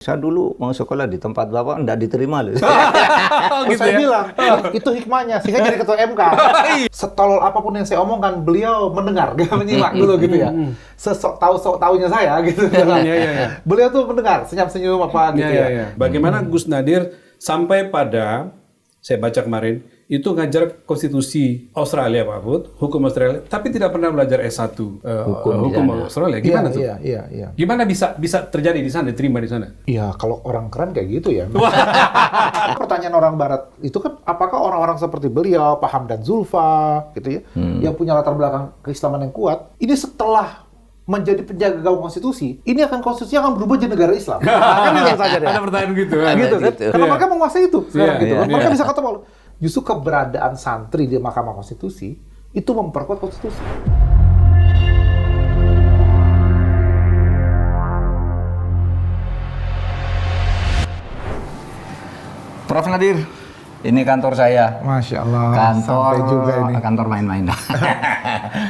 Saya dulu mau sekolah di tempat Bapak enggak diterima loh. Gitu saya bilang, itu hikmahnya, sehingga jadi ketua MK. Setolol apapun yang saya omongkan, beliau mendengar, gak menyimak dulu gitu ya. Sesok tahu-taunya saya gitu. Beliau tuh mendengar, senyum-senyum apa gitu ya. Bagaimana Gus Nadir sampai pada, saya baca kemarin, itu ngajar konstitusi Australia Pak Bud, hukum Australia, tapi tidak pernah belajar S1 hukum Australia. Gimana tuh? Iya. Gimana bisa terjadi di sana, diterima di sana? Iya, kalau orang keren kayak gitu ya. Pertanyaan orang Barat itu kan, apakah orang-orang seperti beliau, Pak Hamdan Zulfa, gitu ya, yang punya latar belakang keislaman yang kuat, ini setelah menjadi penjaga gawang konstitusi, ini akan konstitusi akan berubah jadi negara Islam. Kan itu saja deh. Ada pertanyaan gitu. Gitu kan? Karena mereka menguasai itu sekarang gitu. Mereka bisa kata malu. Justru keberadaan santri di Mahkamah Konstitusi itu memperkuat konstitusi. Prof Nadir, ini kantor saya. Masya Allah. Kantor sampai juga ini. Kantor main-main.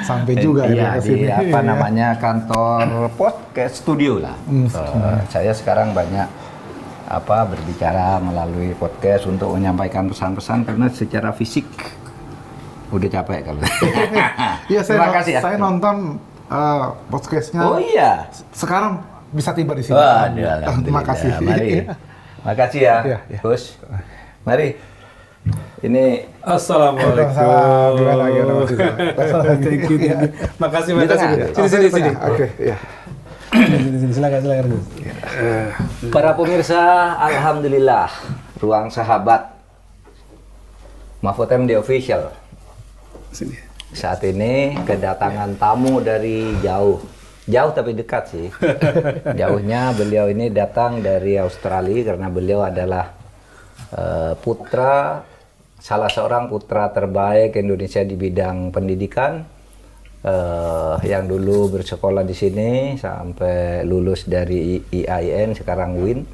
Sampai juga iya, ya di apa namanya kantor podcast studio lah. Saya sekarang banyak berbicara melalui podcast untuk menyampaikan pesan-pesan karena secara fisik udah capek kalau. Iya, Terima kasih ya. Saya nonton podcastnya. Oh iya. Sekarang bisa tiba di sini. Terima kasih. Mari. Makasih ya, Gus. Mari. Ini Assalamualaikum. Makasih. Sini. Oke, ya. Silakan. Para pemirsa, alhamdulillah, Ruang Sahabat Mahfud MD Official. Saat ini kedatangan tamu dari jauh tapi dekat sih. Jauhnya beliau ini datang dari Australia karena beliau adalah salah seorang putra terbaik Indonesia di bidang pendidikan. Yang dulu bersekolah di sini sampai lulus dari IAIN, sekarang UIN,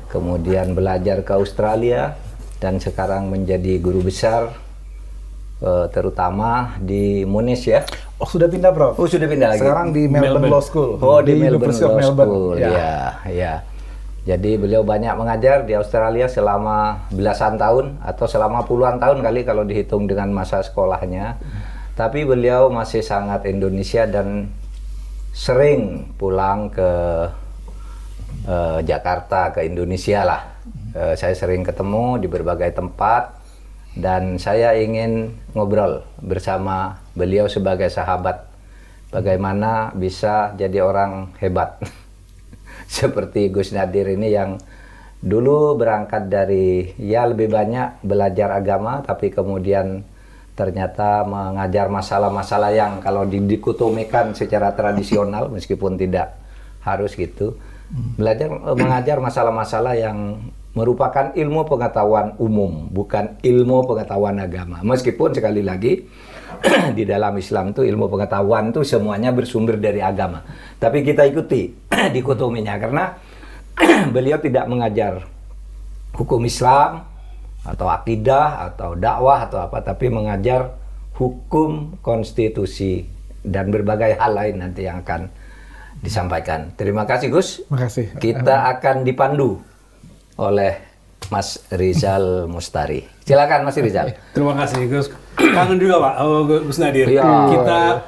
kemudian belajar ke Australia dan sekarang menjadi guru besar terutama di Monash ya. Oh, sudah pindah, Bro? Oh, sudah pindah lagi. Sekarang di Melbourne Law School. Oh, di Melbourne University of Law Melbourne. School. Ya. Jadi beliau banyak mengajar di Australia selama belasan tahun atau selama puluhan tahun kali kalau dihitung dengan masa sekolahnya. Tapi beliau masih sangat Indonesia dan sering pulang ke Jakarta, ke Indonesia lah. Saya sering ketemu di berbagai tempat dan saya ingin ngobrol bersama beliau sebagai sahabat. Bagaimana bisa jadi orang hebat. Seperti Gus Nadir ini yang dulu berangkat dari lebih banyak belajar agama tapi kemudian ternyata mengajar masalah-masalah yang kalau dikotomikan secara tradisional meskipun tidak harus gitu, mengajar masalah-masalah yang merupakan ilmu pengetahuan umum, bukan ilmu pengetahuan agama. Meskipun sekali lagi di dalam Islam itu ilmu pengetahuan itu semuanya bersumber dari agama. Tapi kita ikuti dikotominya karena beliau tidak mengajar hukum Islam atau akidah, atau dakwah, atau apa, tapi mengajar hukum, konstitusi, dan berbagai hal lain nanti yang akan disampaikan. Terima kasih, Gus. Terima kasih. Kita akan dipandu oleh Mas Rizal Mustari. Silakan, Mas Rizal. Terima kasih, Gus. Kangen juga, Pak, Gus Nadir. Iya.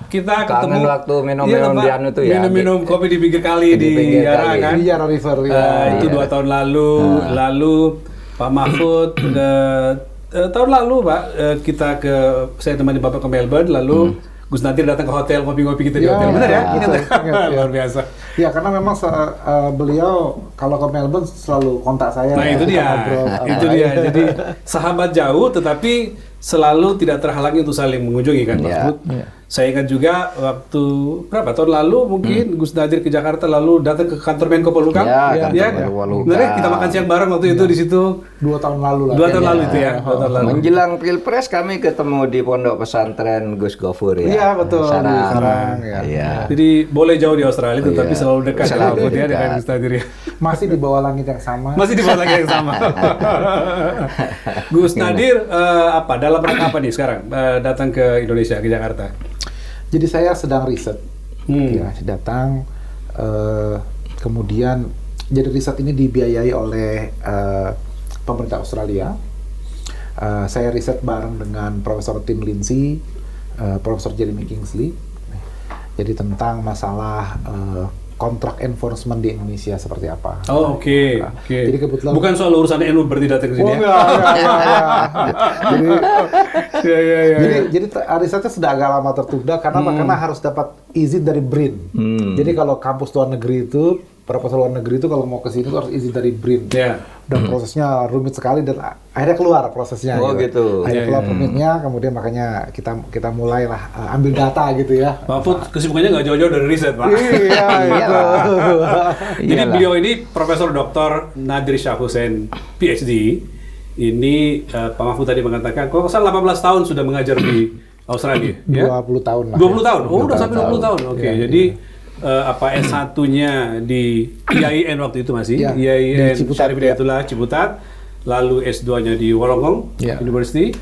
Kita ketemu waktu minum-minum di anu itu ya. Minum kopi di pinggir kali di Yara, kan? Di Yara River. Itu 2 tahun lalu. Lalu Pak Mahfud tahun lalu Pak saya temani Bapak ke Melbourne, lalu Gus Nadir datang ke hotel ngopi-ngopi kita di hotel. Benar ya? Luar biasa. Ya, karena memang beliau kalau ke Melbourne selalu kontak saya. Nah, itu dia. Jadi sahabat jauh tetapi selalu tidak terhalangi untuk saling mengunjungi kan Pak Mahfud. Saya ingat juga waktu berapa tahun lalu mungkin Gus Nadir ke Jakarta lalu datang ke kantor Menko Polhukam. Benar, kita makan siang bareng waktu itu di situ. 2 tahun lalu lah. 2 tahun lalu itu ya. 2 tahun lalu. Menjelang Pilpres kami ketemu di Pondok Pesantren Gus Gofur ya. Iya, betul. Sarang. Ya. Jadi boleh jauh di Australia tetapi selalu dekat dengan Gus Nadir ya. Masih di bawah langit yang sama. Masih di bawah langit yang sama. Gus Nadir dalam rangka apa nih sekarang datang ke Indonesia, ke Jakarta? Jadi saya sedang riset, ya, datang, kemudian Jadi riset ini dibiayai oleh pemerintah Australia. Saya riset bareng dengan Profesor Tim Lindsay, Profesor Jeremy Kingsley. Jadi tentang masalah kontrak enforcement di Indonesia seperti apa. Oh, oke. Jadi kebetulan bukan soal urusan NU berarti datang ke sini. Oh, enggak. Jadi risetnya sudah agak lama tertunda karena apa? Karena harus dapat izin dari BRIN. Jadi kalau kampus luar negeri itu, profesor luar negeri itu kalau mau ke sini harus izin dari BRIN. Dan prosesnya rumit sekali dan akhirnya keluar prosesnya. Oh gitu. Akhirnya keluar permitnya, kemudian makanya kita mulailah ambil data gitu ya. Pak Mahfud kesibukannya nggak jauh-jauh dari riset, Pak. Iya. Jadi beliau ini Profesor Dr. Nadir Shah Hussain, PhD. Ini Pak Mahfud tadi mengatakan, kalau salah 18 tahun sudah mengajar di Australia. 20 tahun lah. 20 tahun? Oh, udah sampai 20 tahun. Oke, jadi S1-nya di IAIN waktu itu masih, IAIN Syarif Hidayatullah Ciputat, lalu S2-nya di Wollongong University,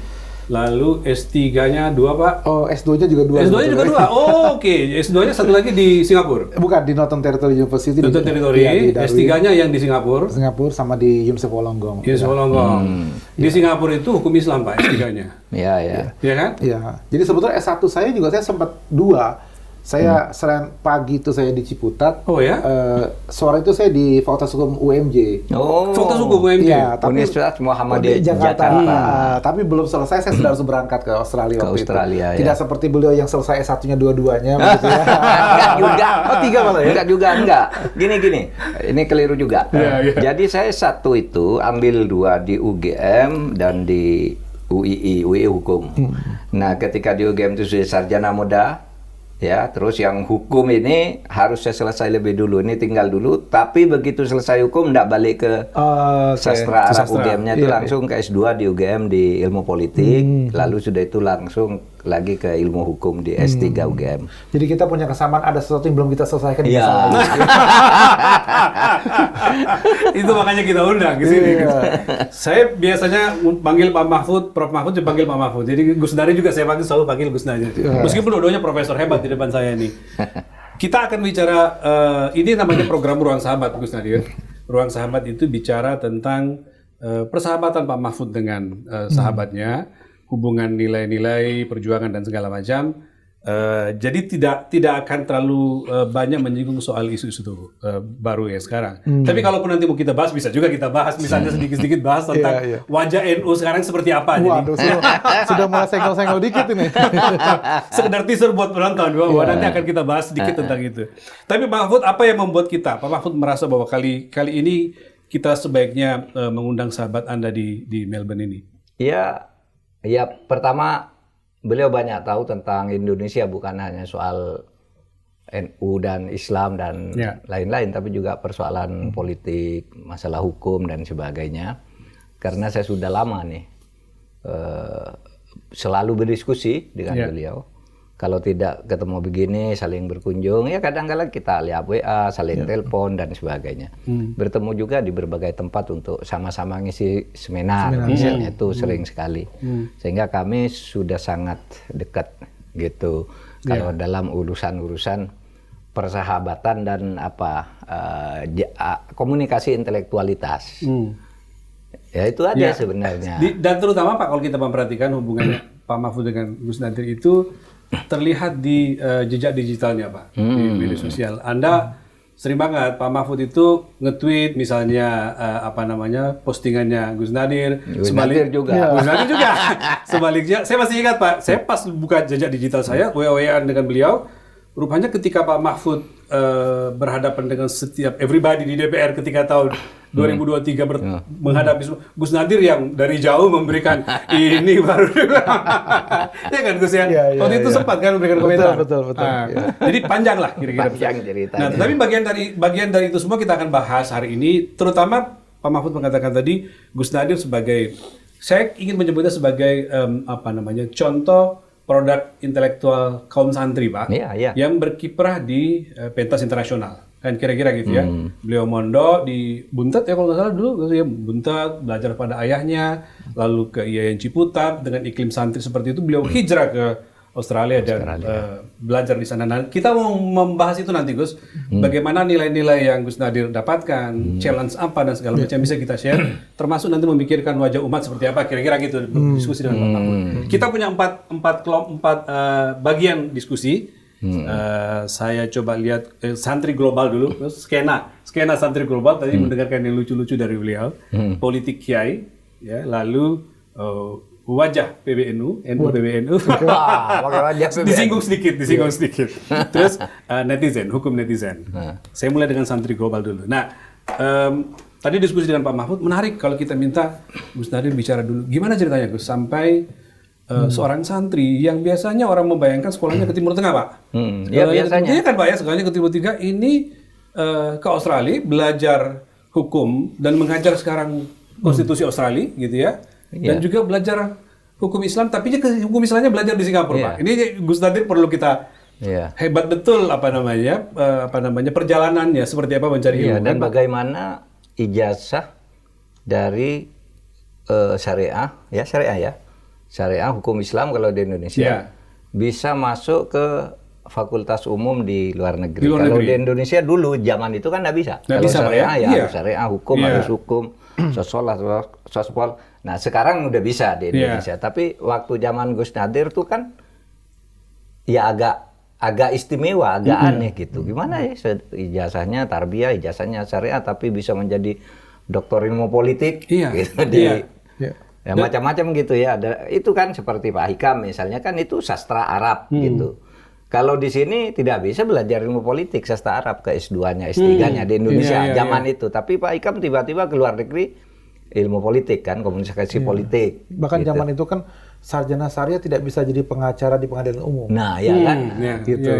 lalu S3-nya 2, Pak? Oh, S2-nya juga 2. S2-nya juga 2? Oh, oke. S2-nya satu lagi di Singapura? Bukan, di Northern Territory University. Northern Territory, S3-nya yang di Singapura? Singapura sama di University Wollongong. University Wollongong. Di Singapura itu hukum Islam, Pak, S3-nya? Iya. Iya kan? Iya. Jadi sebetulnya S1 saya juga saya sempat 2. Saya selain pagi itu saya di Ciputat. Oh ya? Sore itu saya di Fakultas Hukum UMJ. Oh. Fakultas Hukum UMJ. Iya, tapi Universitas Muhammadiyah Jakarta. Tapi belum selesai, saya sudah harus berangkat ke Australia waktu Australia, itu. Tidak seperti beliau yang selesai S1-nya dua-duanya begitu ya. Enggak juga. Oh, 3 malah ya? Enggak. Gini. Ini keliru juga. Iya. Jadi saya satu itu ambil 2 di UGM dan di UI Hukum. Nah, ketika di UGM itu sudah sarjana muda, ya, terus yang hukum ini harus saya selesai lebih dulu, ini tinggal dulu, tapi begitu selesai hukum nggak balik ke sastra Arab UGM-nya itu langsung ke S2 di UGM di ilmu politik, lalu sudah itu langsung lagi ke ilmu hukum di S3 UGM. Jadi kita punya kesamaan, ada sesuatu yang belum kita selesaikan. Iya. Itu makanya kita undang ke sini. Saya biasanya panggil Pak Mahfud, Prof Mahfud dipanggil Pak Mahfud. Jadi Gus Nadir juga saya panggil, selalu panggil Gus Nadir. Meskipun dua-duanya profesor hebat di depan saya ini. Kita akan bicara, ini namanya program Ruang Sahabat, Gus Nadir. Ruang Sahabat itu bicara tentang persahabatan Pak Mahfud dengan sahabatnya, hubungan nilai-nilai, perjuangan dan segala macam. Jadi tidak akan terlalu banyak menyinggung soal isu-isu baru ya sekarang. Tapi kalaupun nanti mau kita bahas, bisa juga kita bahas, misalnya sedikit-sedikit bahas tentang wajah NU sekarang seperti apa. Waduh, sudah mulai senggol-senggol dikit ini. Sekedar teaser buat penonton, bahwa nanti akan kita bahas sedikit tentang itu. Tapi Pak Mahfud, apa yang membuat Pak Mahfud merasa bahwa kali ini kita sebaiknya mengundang sahabat Anda di Melbourne ini? Ya, pertama beliau banyak tahu tentang Indonesia, bukan hanya soal NU dan Islam dan lain-lain, tapi juga persoalan politik, masalah hukum dan sebagainya. Karena saya sudah lama nih selalu berdiskusi dengan beliau. Kalau tidak ketemu begini, saling berkunjung, ya kadang-kadang kita lihat WA, saling telepon dan sebagainya. Bertemu juga di berbagai tempat untuk sama-sama ngisi seminar. Misalnya itu sering sekali. Sehingga kami sudah sangat dekat gitu. Kalau dalam urusan-urusan persahabatan dan komunikasi intelektualitas. Ya itu aja sebenarnya. Dan terutama Pak, kalau kita memperhatikan hubungannya Pak Mahfud dengan Gus Nadir itu terlihat di jejak digitalnya, Pak, di media sosial. Anda sering banget Pak Mahfud itu nge-tweet misalnya postingannya Gus Nadir. Gus Nadir juga. Sebaliknya, saya masih ingat Pak, saya pas buka jejak digital saya, WA-WA dengan beliau, rupanya ketika Pak Mahfud berhadapan dengan setiap everybody di DPR ketika tahun 2023 menghadapi Gus Nadir yang dari jauh memberikan ini baru ya kan Gus ya? Waktu itu sempat kan memberikan komentar. Betul. Jadi panjang lah kira-kira. Panjang ceritanya. Nah, tapi bagian dari itu semua kita akan bahas hari ini, terutama Pak Mahfud mengatakan tadi Gus Nadir sebagai, saya ingin menyebutnya sebagai contoh produk intelektual kaum santri, Pak, yang berkiprah di pentas internasional. Kan kira-kira gitu ya. Beliau mondok di Buntet ya kalau nggak salah dulu, ya Buntet, belajar pada ayahnya, lalu ke IAIN Ciputat dengan iklim santri seperti itu, beliau hijrah ke Australia dan belajar di sana. Nah, kita mau membahas itu nanti, Gus. Bagaimana nilai-nilai yang Gus Nadir dapatkan, challenge apa dan segala macam bisa kita share. Termasuk nanti memikirkan wajah umat seperti apa, kira-kira gitu. Berdiskusi dengan Pak Mahfud. Kita punya empat bagian diskusi. Saya coba lihat santri global dulu, skena santri global. Tadi mendengarkan yang lucu-lucu dari beliau. Politik kiai, ya, lalu wajah PBNU, NU PBNU. Pakai wajah PBNU. disinggung sedikit. Terus netizen, hukum netizen. Saya mulai dengan santri global dulu. Nah, tadi diskusi dengan Pak Mahfud menarik kalau kita minta Gus Nadir bicara dulu. Gimana ceritanya, Gus, sampai seorang santri yang biasanya orang membayangkan sekolahnya ke Timur Tengah, Pak? Ya biasanya. Iya kan, Pak, ya, sekolahnya ke Timur Tengah, ini ke Australia belajar hukum dan mengajar sekarang konstitusi Australia, gitu ya. Dan juga belajar hukum Islam, tapi hukum Islamnya belajar di Singapura, Pak. Ini Gus Nadir perlu kita hebat betul apa namanya perjalanannya seperti apa mencari ilmu. Dan bagaimana ijazah dari syariah hukum Islam kalau di Indonesia bisa masuk ke fakultas umum di luar negeri. Kalau di Indonesia dulu zaman itu kan nggak bisa. Kalau syariah harus syariah, hukum harus hukum, sospol. Nah, sekarang udah bisa di Indonesia. Tapi waktu zaman Gus Nadir tuh kan ya agak istimewa, agak aneh gitu. Gimana ya ijazahnya tarbiyah, ijazahnya syariah tapi bisa menjadi doktor ilmu politik gitu ya macam-macam gitu ya. Ada itu kan seperti Pak Hikam misalnya kan itu sastra Arab gitu. Kalau di sini tidak bisa belajar ilmu politik sastra Arab ke S2-nya, S3-nya di Indonesia zaman itu. Tapi Pak Hikam tiba-tiba ke luar negeri ilmu politik kan, komunikasi politik. Bahkan gitu. Zaman itu kan sarjana syariah tidak bisa jadi pengacara di pengadilan umum. Nah, ya kan. Gitu.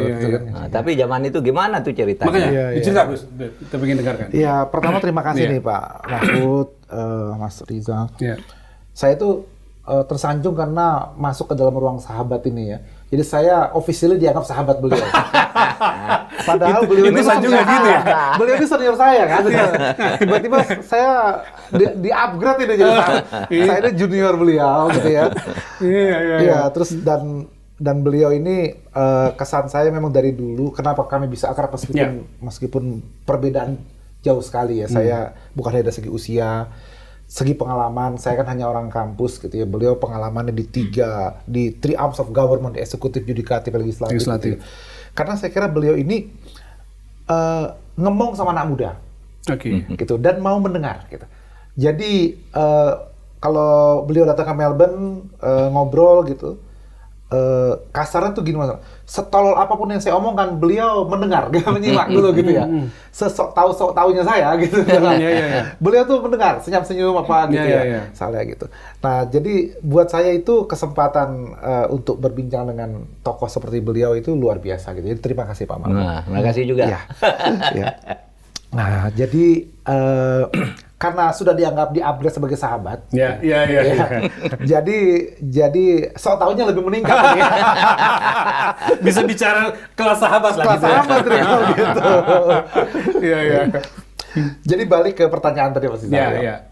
Nah, tapi zaman itu gimana tuh ceritanya? Makanya, dicerita, Gus. Kita ingin dengarkan. Ya, pertama terima kasih nih Pak Mahfud, Mas Riza. Saya itu tersanjung karena masuk ke dalam ruang sahabat ini ya. Jadi saya officially dianggap sahabat beliau. Padahal beliau ini senior gitu ya. Beliau ini senior saya kan. Tiba-tiba saya di-upgrade ini jadi saya ini junior beliau gitu ya. Iya, terus dan beliau ini kesan saya memang dari dulu kenapa kami bisa akrab meskipun perbedaan jauh sekali ya. Saya bukan dari segi usia, segi pengalaman, saya kan hanya orang kampus gitu ya. Beliau pengalamannya di three arms of government, eksekutif, yudikatif, legislatif. Gitu ya. Karena saya kira beliau ini ngomong sama anak muda, gitu, dan mau mendengar gitu. Jadi kalau beliau datang ke Melbourne ngobrol gitu, kasarnya tuh gini Mas, setolol apapun yang saya omongkan beliau mendengar, gak menyimak dulu gitu ya. Sesok taunya saya gitu. Beliau tuh mendengar, senyum-senyum apa gitu salah gitu. Nah, jadi buat saya itu kesempatan untuk berbincang dengan tokoh seperti beliau itu luar biasa gitu. Jadi terima kasih Pak Mahfud. Nah, terima kasih juga. Nah, jadi karena sudah dianggap di-upgrade sebagai sahabat. Jadi sok taunya lebih meningkat. Bisa bicara kelas sahabat lah. Kelas sahabat gitu. Jadi balik ke pertanyaan tadi Mas Iza.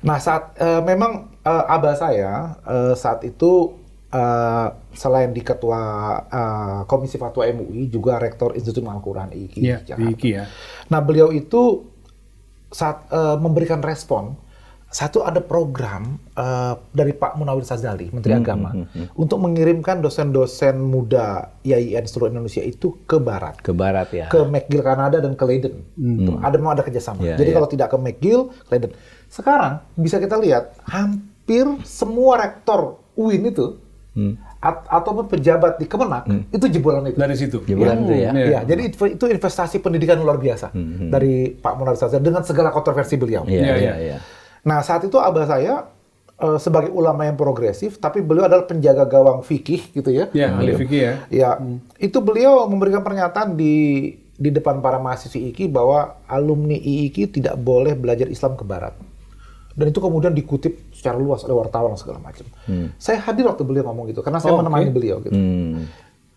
Nah, saat memang abah saya saat itu selain di ketua Komisi Fatwa MUI juga rektor Institut Al-Quran IIKI Jakarta. Nah, beliau itu saat memberikan respon, satu ada program dari Pak Munawir Sazali, Menteri Agama, untuk mengirimkan dosen-dosen muda IAIN seluruh Indonesia itu ke barat. Ke barat ya. Ke McGill Kanada dan ke Leiden. Mau ada kerjasama. Jadi kalau tidak ke McGill, Leiden. Sekarang bisa kita lihat hampir semua rektor UIN itu ataupun pejabat di Kemenak itu jebolan itu. Dari situ. Jebolan itu ya. Iya, jadi itu investasi pendidikan luar biasa dari Pak Munawir Sazali dengan segala kontroversi beliau. Nah, saat itu abah saya sebagai ulama yang progresif, tapi beliau adalah penjaga gawang fikih gitu ya. Ahli fikih ya. Ya, itu beliau memberikan pernyataan di depan para mahasiswa IIKI bahwa alumni IIKI tidak boleh belajar Islam ke barat. Dan itu kemudian dikutip secara luas oleh wartawan segala macam. Saya hadir waktu beliau ngomong gitu, karena saya menemani beliau gitu.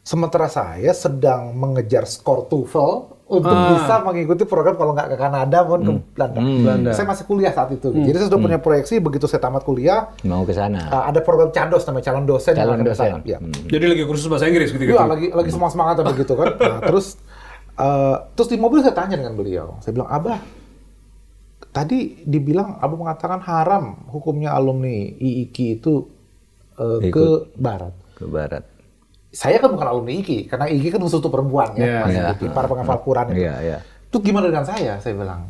Sementara saya sedang mengejar skor TOEFL untuk bisa mengikuti program kalau nggak ke Kanada maupun ke Belanda. Saya masih kuliah saat itu. Jadi saya sudah punya proyeksi begitu saya tamat kuliah Mau ke sana. ada program CADOS namanya calon dosen. yang Calon akan ke dosen. sana. Ya. Jadi lagi kursus bahasa Inggris gitu. Iya, lagi semangat begitu kan. Nah, terus di mobil saya tanya dengan beliau. Saya bilang, Abah, tadi dibilang Abah mengatakan haram hukumnya alumni IIKI itu ke barat. Ke barat. Saya kan bukan alumni IIKI, karena IIKI kan khusus untuk perempuan ya, para penghafal Quran itu. Itu gimana dengan saya bilang.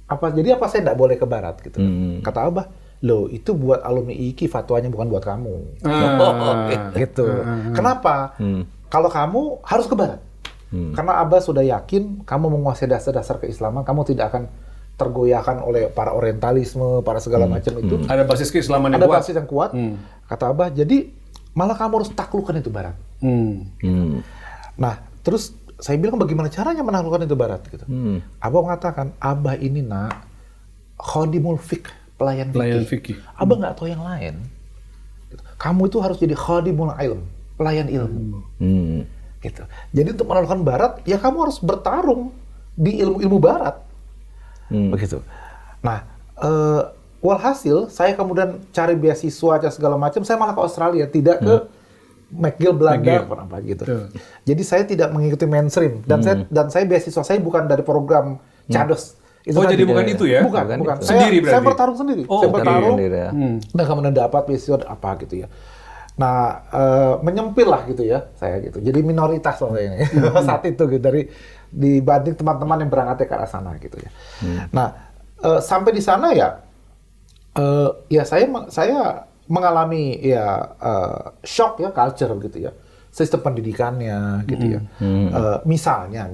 Jadi apa saya tidak boleh ke barat gitu. Kata Abah, loh itu buat alumni IIKI fatwanya bukan buat kamu. Gitu. Kenapa? Kalau kamu harus ke barat. Karena Abah sudah yakin kamu menguasai dasar-dasar keislaman, kamu tidak akan tergoyahkan oleh para orientalisme, para segala macam itu. Ada basis keislaman yang Ada kuat. basis yang kuat. Kata Abah, jadi malah kamu harus taklukkan itu barat. Nah, terus saya bilang bagaimana caranya menaklukkan itu barat gitu. Abah mengatakan, Abah ini khodimul fiqh, pelayan fikih. Abah nggak tahu yang lain. Kamu itu harus jadi khodimul ilm, pelayan ilmu. Gitu. Jadi untuk menaklukkan barat, ya kamu harus bertarung di ilmu-ilmu barat. Begitu. Nah, walhasil saya kemudian cari beasiswa segala macam, saya malah ke Australia, tidak ke McGill Belanda apa gitu. Jadi saya tidak mengikuti mainstream dan saya beasiswa saya bukan dari program CADOS. Jadi bukan itu ya? Bukan. Sendiri berarti? Saya bertarung sendiri. Saya bertarung dan kemudian dapat beasiswa apa gitu ya. Nah, menyempil lah gitu ya saya gitu. Jadi minoritas loh saya ini saat itu gitu dibanding teman-teman yang berangkat ke arah sana gitu ya. Nah, sampai di sana ya saya mengalami shock ya culture gitu ya, sistem pendidikannya gitu ya. Misalnya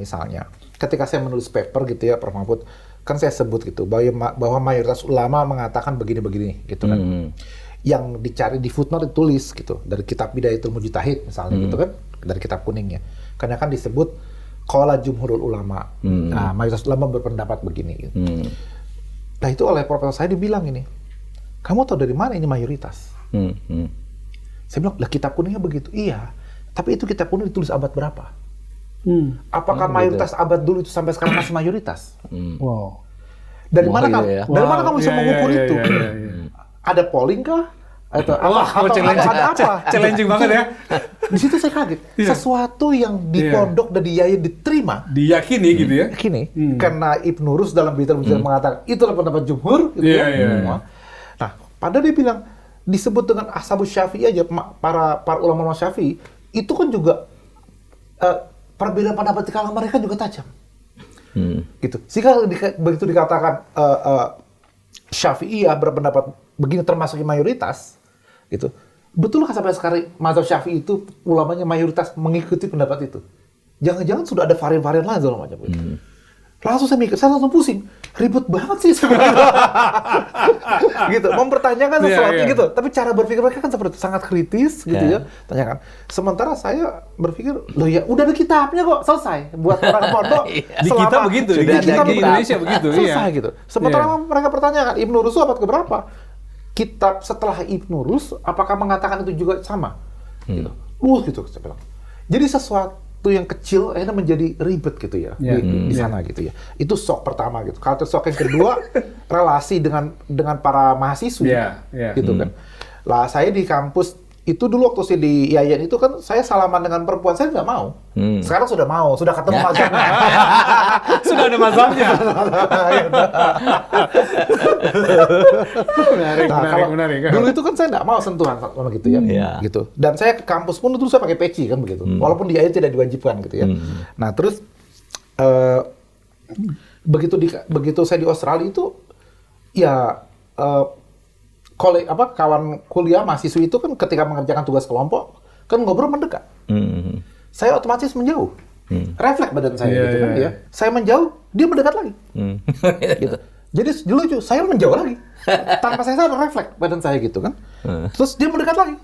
ketika saya menulis paper gitu ya, Prof. Mahfud, kan saya sebut gitu bahwa mayoritas ulama mengatakan begini gitu kan. Yang dicari di footnote ditulis gitu dari kitab Bidayatul Mujtahid misalnya gitu kan, dari kitab kuningnya. Karena kan disebut qala jumhurul ulama. Nah, mayoritas ulama berpendapat begini gitu. Nah, itu oleh profesor saya dibilang ini, kamu tahu dari mana ini mayoritas? Saya bilang, lah kitab kuningnya begitu. Iya, tapi itu kitab kuning ditulis abad berapa? Apakah mayoritas abad dulu itu sampai sekarang masih mayoritas? Wow. Dari mana kamu bisa mengukur itu? Ada polling kah? Atau ada apa? Challenging banget ya. Di situ saya kaget. Sesuatu yang di pondok dan di yayasan diterima, diyakini gitu ya. Karena Ibnu Rus dalam berita mengatakan itulah pendapat jumhur gitu ya. Nah, padahal dia bilang disebut dengan Ashabus Syafi'i aja, para ulama Syafi'i itu kan juga perbedaan pendapat di kalangan mereka juga tajam. Gitu. Sehingga begitu dikatakan Syafi'iyah berpendapat begini termasuk mayoritas, gitu. Betulkah sampai sekarang mazhab Syafi'i itu ulamanya mayoritas mengikuti pendapat itu? Jangan-jangan sudah ada varian-varian lain segala macam gitu. Langsung saya mikir, saya langsung pusing. Ribet banget sih sebenarnya. Gitu, mempertanyakan sesuatu gitu. Tapi cara berpikir mereka kan seperti sangat kritis gitu ya. Tanyakan. Sementara saya berpikir, loh ya udah ada kitabnya kok, selesai. Buat orang pondok. Di kita begitu, di Indonesia begitu. Selesai gitu. Sementara mereka pertanyakan, Ibnu Rus abad keberapa? Kitab setelah Ibnu Rus, apakah mengatakan itu juga sama? Gitu. Gitu saya bilang. Jadi sesuatu yang kecil akhirnya menjadi ribet gitu ya di sana gitu ya. Itu shock pertama gitu. Culture shock yang kedua relasi dengan para mahasiswa gitu kan. Lah saya di kampus itu dulu waktu saya di Yayan itu kan saya salaman dengan perempuan, saya nggak mau. Sekarang sudah mau, sudah ketemu mazhabnya. Sudah ada mazhabnya. menarik. Dulu itu kan saya nggak mau sentuhan sama gitu ya, gitu. Dan saya ke kampus pun dulu saya pakai peci kan begitu. Walaupun di Yayan tidak diwajibkan gitu ya. Nah terus begitu saya di Australia itu ya kawan kuliah mahasiswa itu kan ketika mengerjakan tugas kelompok kan ngobrol mendekat. Saya otomatis menjauh. Refleks badan saya gitu kan ya. Saya menjauh, dia mendekat lagi. Gitu. Jadi lucu, saya menjauh lagi. Tanpa saya sadar refleks badan saya gitu kan. Terus dia mendekat lagi.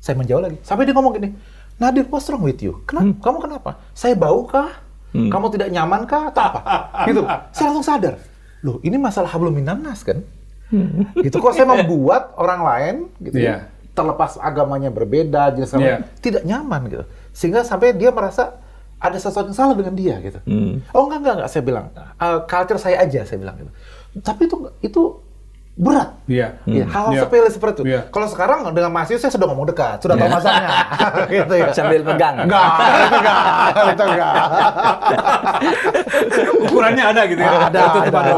Saya menjauh lagi. Sampai dia ngomong gini, "Nadir, what's wrong with you? Kamu kenapa? Saya bau kah? Kamu tidak nyaman kah? Atau apa?" Gitu. Saya langsung sadar. Loh, ini masalah hablum minan nas kan? Gitu. Kok saya membuat orang lain gitu ya, terlepas agamanya berbeda, jenis tidak nyaman gitu. Sehingga sampai dia merasa ada sesuatu yang salah dengan dia gitu. Oh enggak, saya bilang culture saya aja, saya bilang gitu. Tapi itu berat. Iya. Hal sepele seperti itu. Kalau sekarang dengan mahasiswa saya sudah ngomong dekat, sudah tahu masanya. Gitu ya. Sambil pegang. Enggak. Itu enggak. Ukurannya ada gitu ya. Ada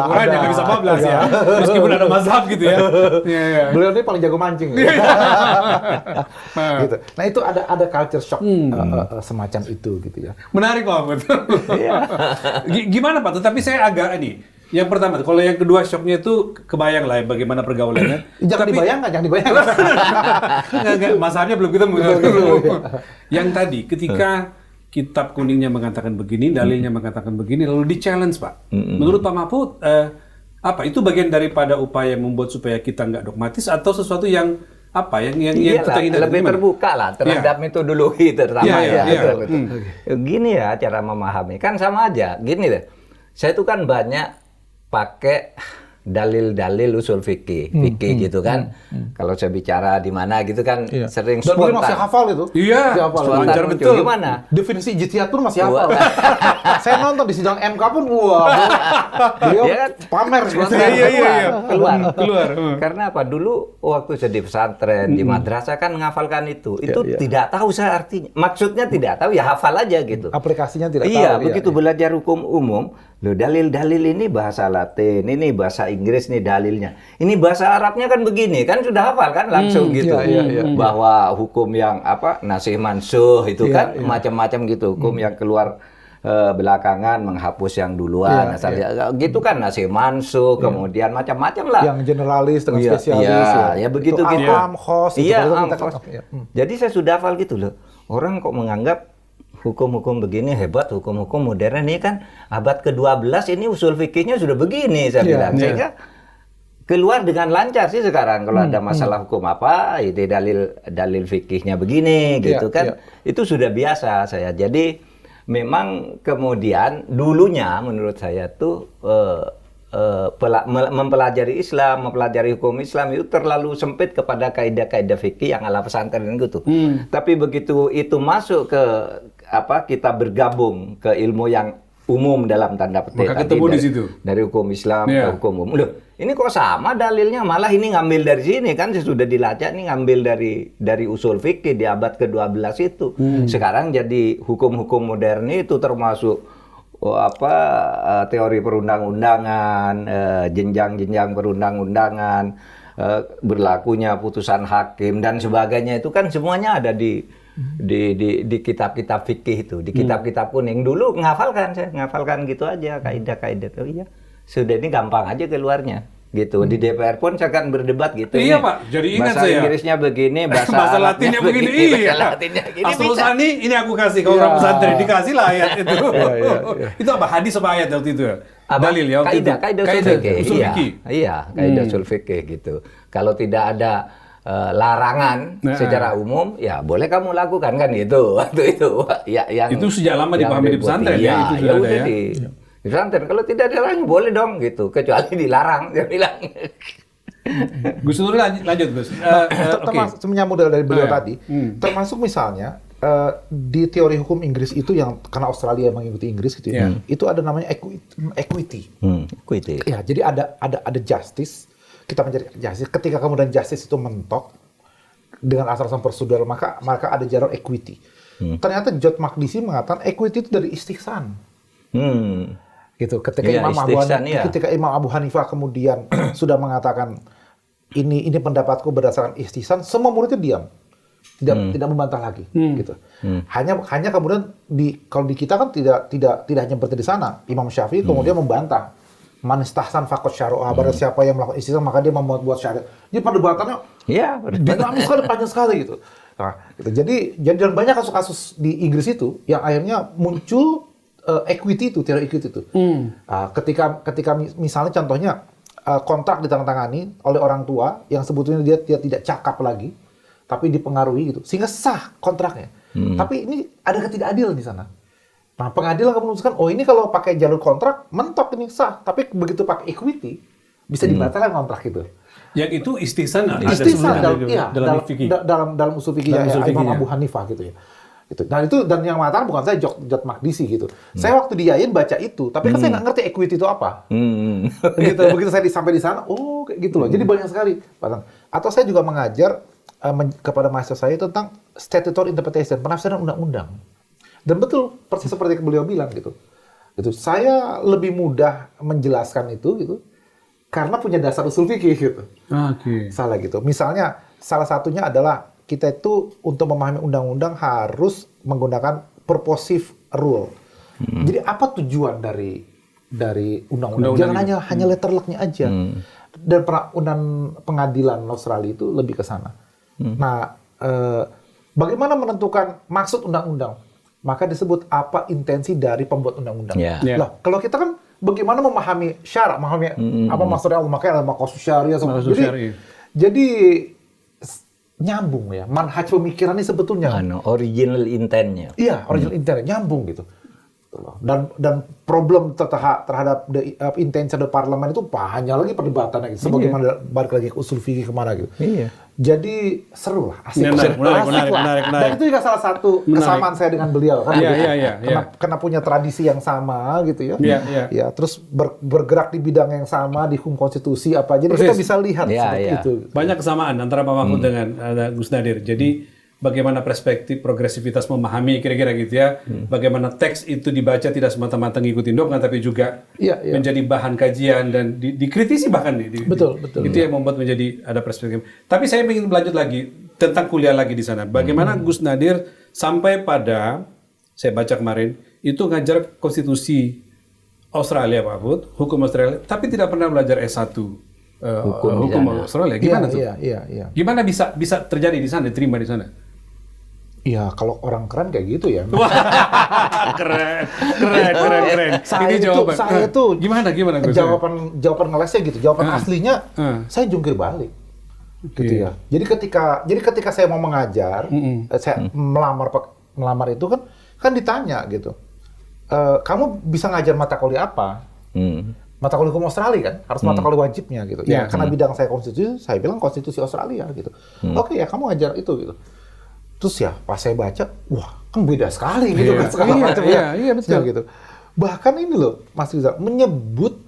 ukurannya, nggak bisa 14 ya. Meskipun ada mazhab gitu ya. Iya. Beliau ini paling jago mancing. Gitu. Nah itu ada culture shock semacam itu gitu ya. Menarik Pak Mahfud. Gimana Pak? Tetapi saya agak yang pertama, kalau yang kedua shocknya itu kebayang lah ya bagaimana pergaulannya. Jangan dibayangkan. Nggak, masalahnya belum ketemu. Yang tadi, ketika kitab kuningnya mengatakan begini, dalilnya mengatakan begini, lalu di-challenge Pak. Menurut Pak Mahfud, apa itu bagian daripada upaya membuat supaya kita nggak dogmatis atau sesuatu yang kita hindari? Lebih terbuka lah terhadap metodologi terutama Gini ya cara memahami, kan sama aja. Gini deh, saya itu kan banyak pakai dalil-dalil usul fikih gitu kan. Kalau saya bicara di mana gitu kan sering Dan spontan. dia masih hafal itu. Iya, Spontan betul. Gimana? Definisi ijtihad pun masih hafal. Saya nonton di sidang MK pun beliau pamer. Keluar. Karena apa? Dulu waktu saya di pesantren, di madrasah kan menghafalkan itu. Itu tidak tahu saya artinya. Maksudnya tidak tahu, ya hafal aja gitu. Aplikasinya tidak tahu. Iya, begitu belajar hukum umum, loh dalil-dalil ini bahasa Latin, ini bahasa Inggris nih dalilnya. Ini bahasa Arabnya kan begini, kan sudah hafal kan langsung gitu. Bahwa hukum yang nasih mansuh itu kan macam-macam gitu, hukum yang keluar belakangan menghapus yang duluan, gitu kan nasih mansuh, kemudian macam-macam lah. Yang generalis dengan spesialis. Ya begitu gitu. Am, khos. Jadi saya sudah hafal gitu loh. Orang kok menganggap hukum-hukum begini hebat, hukum-hukum modern ini kan abad ke-12 ini usul fikihnya sudah begini saya bilang. Sehingga keluar dengan lancar sih sekarang kalau ada masalah hukum ini dalil fikihnya begini gitu kan. Itu sudah biasa saya. Jadi memang kemudian dulunya menurut saya tuh mempelajari Islam, mempelajari hukum Islam itu terlalu sempit kepada kaidah-kaidah fikih yang ala pesantren gitu. Tapi begitu itu masuk ke kita bergabung ke ilmu yang umum dalam tanda petik. Maka ketemu di situ. Dari hukum Islam ke hukum umum. Loh, ini kok sama dalilnya, malah ini ngambil dari sini kan sudah dilacak nih ngambil dari usul fikih di abad ke-12 itu. Sekarang jadi hukum-hukum modern itu termasuk teori perundang-undangan, jenjang-jenjang perundang-undangan, berlakunya putusan hakim dan sebagainya itu kan semuanya ada di kitab-kitab fikih itu, di kitab-kitab kuning. Dulu ngafalkan gitu aja kaidah-kaidah itu. Iya. Sudah ini gampang aja keluarnya. Gitu. Di DPR pun saya kan berdebat gitu. Iya, Pak. Jadi ingat bahasa saya. Inggrisnya begini, bahasa Latinnya begini. Iya. Bahasa Latinnya gini. Asrul-Sani ini aku kasih ke orang pesantren, dikasih lah ayat itu. Itu apa? Hadis apa ayat waktu itu? Dalil ya waktu itu. Kaidah usul fikih. Iya, kaidah usul fikih gitu. Kalau tidak ada larangan secara umum, ya boleh kamu lakukan kan itu waktu itu. Itu sejak lama dipahami di pesantren ya, itu sudah ada ya. Di pesantren kalau tidak dilarang boleh dong gitu, kecuali dilarang dia bilang. Gus Nur lanjut Gus. Termasuk menyambung dari beliau tadi, termasuk misalnya di teori hukum Inggris itu yang karena Australia mengikuti Inggris gitu ya, itu ada namanya equity. Equity. Ya, jadi ada justice. Kita mencari justice. Ketika kemudian justice itu mentok dengan asal-asalan prosedural, maka ada jalur equity. Ternyata George Makdisi mengatakan equity itu dari istihsan. Gitu. Ketika Imam Abu Hanifah kemudian sudah mengatakan ini pendapatku berdasarkan istihsan, semua muridnya diam, tidak membantah lagi, gitu. Hanya kemudian kalau di kita kan tidak hanya berarti di sana, Imam Syafi'i kemudian membantah, man istahsan faqad syara'a, barang siapa yang melakukan istihsan maka dia membuat syariat. Jadi perdebatannya dinamis sekali, panjang sekali gitu. Nah, gitu. Jadi dan banyak kasus-kasus di Inggris itu yang akhirnya muncul equity itu, teori equity itu. Ketika misalnya contohnya kontrak ditandatangani oleh orang tua yang sebetulnya dia tidak cakap lagi, tapi dipengaruhi gitu, sehingga sah kontraknya. Tapi ini ada ketidakadilan di sana. Nah, pengadilan akan memutuskan, oh ini kalau pakai jalur kontrak mentok ini sah, tapi begitu pakai equity bisa dibatalkan kontrak itu. Yang itu istihsan dalam usul fikih Imam Abu Hanifah gitu ya. Gitu. Dan yang mengatakan bukan saya, Jod Makdisi gitu. Saya waktu di Yain baca itu, tapi kan saya nggak ngerti equity itu apa. Gitu. Begitu saya sampai di sana, oh kayak gitu loh. Jadi banyak sekali. Atau saya juga mengajar kepada mahasiswa saya tentang statutory interpretation, penafsiran undang-undang. Dan betul, persis seperti yang beliau bilang gitu. Saya lebih mudah menjelaskan itu gitu, karena punya dasar usul fikih gitu. Salah gitu. Misalnya, salah satunya adalah kita itu untuk memahami undang-undang harus menggunakan purposive rule. Jadi apa tujuan dari undang-undang? Jangan hanya letter luck-nya aja. Dan pengadilan Australia itu lebih ke sana. Nah, bagaimana menentukan maksud undang-undang? Maka disebut apa intensi dari pembuat undang-undang. Lah, kalau kita kan bagaimana memahami syarak, memahami apa maksudnya Allah, makanya ada maqasid syariah. Jadi nyambung ya, manhaj pemikiran ini sebetulnya original intentnya. Iya, original intentnya nyambung gitu. Dan problem terhadap intensi dari parlemen itu banyak lagi perdebatannya gitu. Sebagaimana balik lagi ke usul fikih kemana gitu. Jadi seru lah, asik lah. Dan itu juga salah satu kesamaan saya dengan beliau kan. Karena punya tradisi yang sama gitu ya. Ya, terus bergerak di bidang yang sama di hukum konstitusi apa. Jadi kita bisa lihat seperti itu. Banyak kesamaan antara Pak Mahfud dengan Gus Nadir. Jadi bagaimana perspektif progresivitas memahami kira-kira gitu ya. Bagaimana teks itu dibaca tidak semata-mata ngikutin dogma tapi juga menjadi bahan kajian dan dikritisi bahkan. Betul. Itu yang membuat menjadi ada perspektif. Tapi saya ingin lanjut lagi tentang kuliah lagi di sana. Bagaimana Gus Nadir sampai pada, saya baca kemarin, itu ngajar konstitusi Australia Pak Mahfud, hukum Australia, tapi tidak pernah belajar S1 hukum Australia. Gimana tuh? Iya. Gimana bisa terjadi di sana, diterima di sana? Iya, kalau orang keren kayak gitu ya. Wah, keren. Saya itu gimana? Jawaban ngelesnya gitu. Jawaban aslinya saya jungkir balik. Gitu ya. Jadi ketika saya mau mengajar, saya melamar itu kan ditanya gitu. Kamu bisa ngajar mata kuliah apa? Mata kuliah hukum Australia kan, harus mata kuliah wajibnya gitu. Ya, karena bidang saya konstitusi, saya bilang konstitusi Australia gitu. Oke ya, kamu ngajar itu gitu. Terus ya, pas saya baca, wah kan beda sekali gitu kan segala macam ya. Iya, betul. Gitu. Bahkan ini loh, Mas Rizal, menyebut,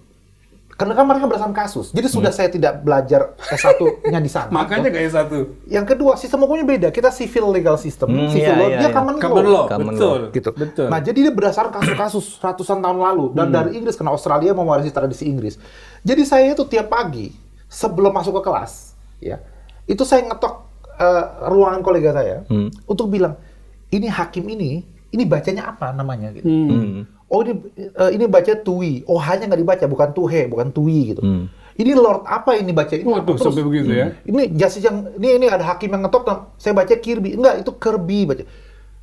karena kan mereka berdasarkan kasus. Jadi sudah saya tidak belajar S1-nya di sana. Makanya nggak S1. Yang kedua, sistem hukumnya beda. Kita civil legal system, civil law, dia common law. Gitu. Betul. Nah, jadi dia berdasarkan kasus-kasus ratusan tahun lalu. Dan dari Inggris, karena Australia mewarisi tradisi Inggris. Jadi saya itu tiap pagi, sebelum masuk ke kelas, ya, itu saya ngetok ruangan kolega saya untuk bilang, ini hakim ini bacanya apa namanya gitu. Oh ini baca tuwi, oh hanya nggak dibaca, bukan tuhe, bukan tuwi gitu. Ini Lord apa ini baca ini? Waduh, sampai begitu ya. Ini justice yang ini ada hakim yang ngetop, saya baca Kirby, enggak itu Kirby baca.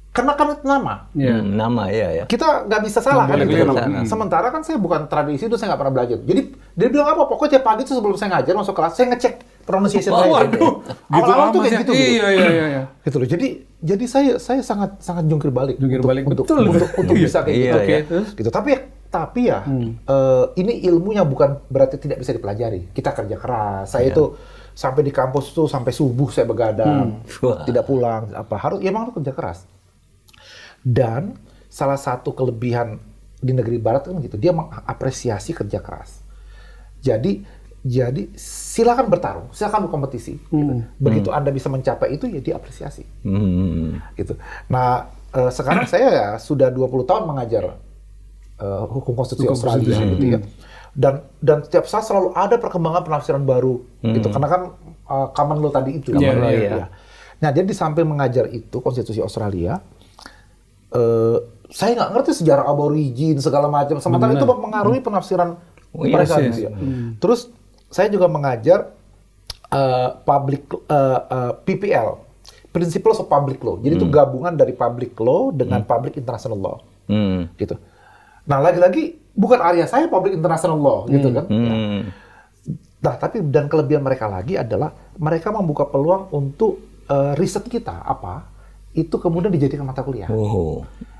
Karena kan itu nama. Nama ya. Kita nggak bisa salah kan itu. Sementara kan saya bukan tradisi itu, saya nggak pernah belajar. Jadi dia bilang apa? Pokoknya tiap pagi itu sebelum saya ngajar masuk kelas, saya ngecek pronunciation saya. Waduh, awal-awal tuh kayak gitu. Iya. Gitu loh. Jadi saya sangat jungkir balik. Untuk bisa kayak gitu. Gitu. Tapi ya ini ilmunya bukan berarti tidak bisa dipelajari. Kita kerja keras. Saya itu sampai di kampus tuh sampai subuh saya begadang, tidak pulang. Harus emang kerja keras. Dan salah satu kelebihan di negeri barat kan gitu, dia mengapresiasi kerja keras. Jadi silakan bertarung, silakan berkompetisi. Gitu. Begitu Anda bisa mencapai itu, ya diapresiasi. Gitu. Nah, sekarang saya ya sudah 20 tahun mengajar hukum konstitusi Australia gitu ya. Dan setiap saat selalu ada perkembangan penafsiran baru gitu. Karena kan common law tadi itu. Ya. Nah, jadi di samping mengajar itu konstitusi Australia, saya nggak ngerti sejarah aborigin segala macam. Sementara itu mempengaruhi penafsiran mereka gitu ya. Terus saya juga mengajar PPL, Principles of Public Law. Jadi itu gabungan dari public law dengan public international law, gitu. Nah lagi-lagi bukan area saya public international law, gitu kan. Nah tapi dan kelebihan mereka lagi adalah mereka membuka peluang untuk riset kita itu kemudian dijadikan mata kuliah.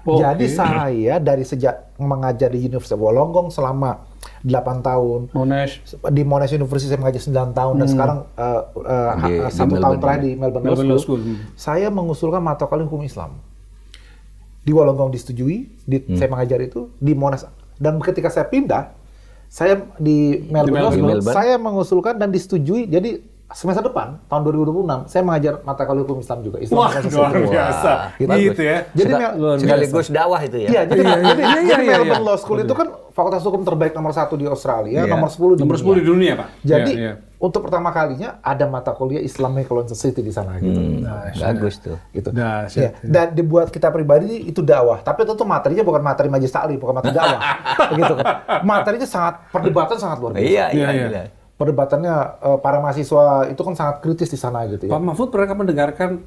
Jadi saya dari sejak mengajar di Universitas Wollongong selama 8 tahun, di Monash University saya mengajar 9 tahun, dan sekarang 1 tahun terakhir di Melbourne Law School. Saya mengusulkan mata kuliah hukum Islam. di Wollongong disetujui, saya mengajar itu di Monash, dan ketika saya pindah, saya di Melbourne, saya mengusulkan dan disetujui. Jadi semester depan tahun 2026 saya mengajar mata kuliah hukum Islam juga. Islam Wah, luar biasa. Gitu ya. Jadi sekaligus dakwah itu ya. Iya, jadi Melbourne Law School itu kan fakultas hukum terbaik nomor 1 di Australia, nomor 10 di nomor 10 di dunia, Pak. Jadi untuk pertama kalinya ada mata kuliah Islamic Law Society di sana gitu. Bagus tuh. Gitu. Ya. Dan dibuat kita pribadi itu dakwah, tapi tentu materinya bukan materi majelis taklim, bukan materi dakwah. Begitu kan. Materinya perdebatan sangat luar biasa. Iya. Perdebatannya para mahasiswa itu kan sangat kritis di sana gitu ya. Pak Mahfud pernah mendengarkan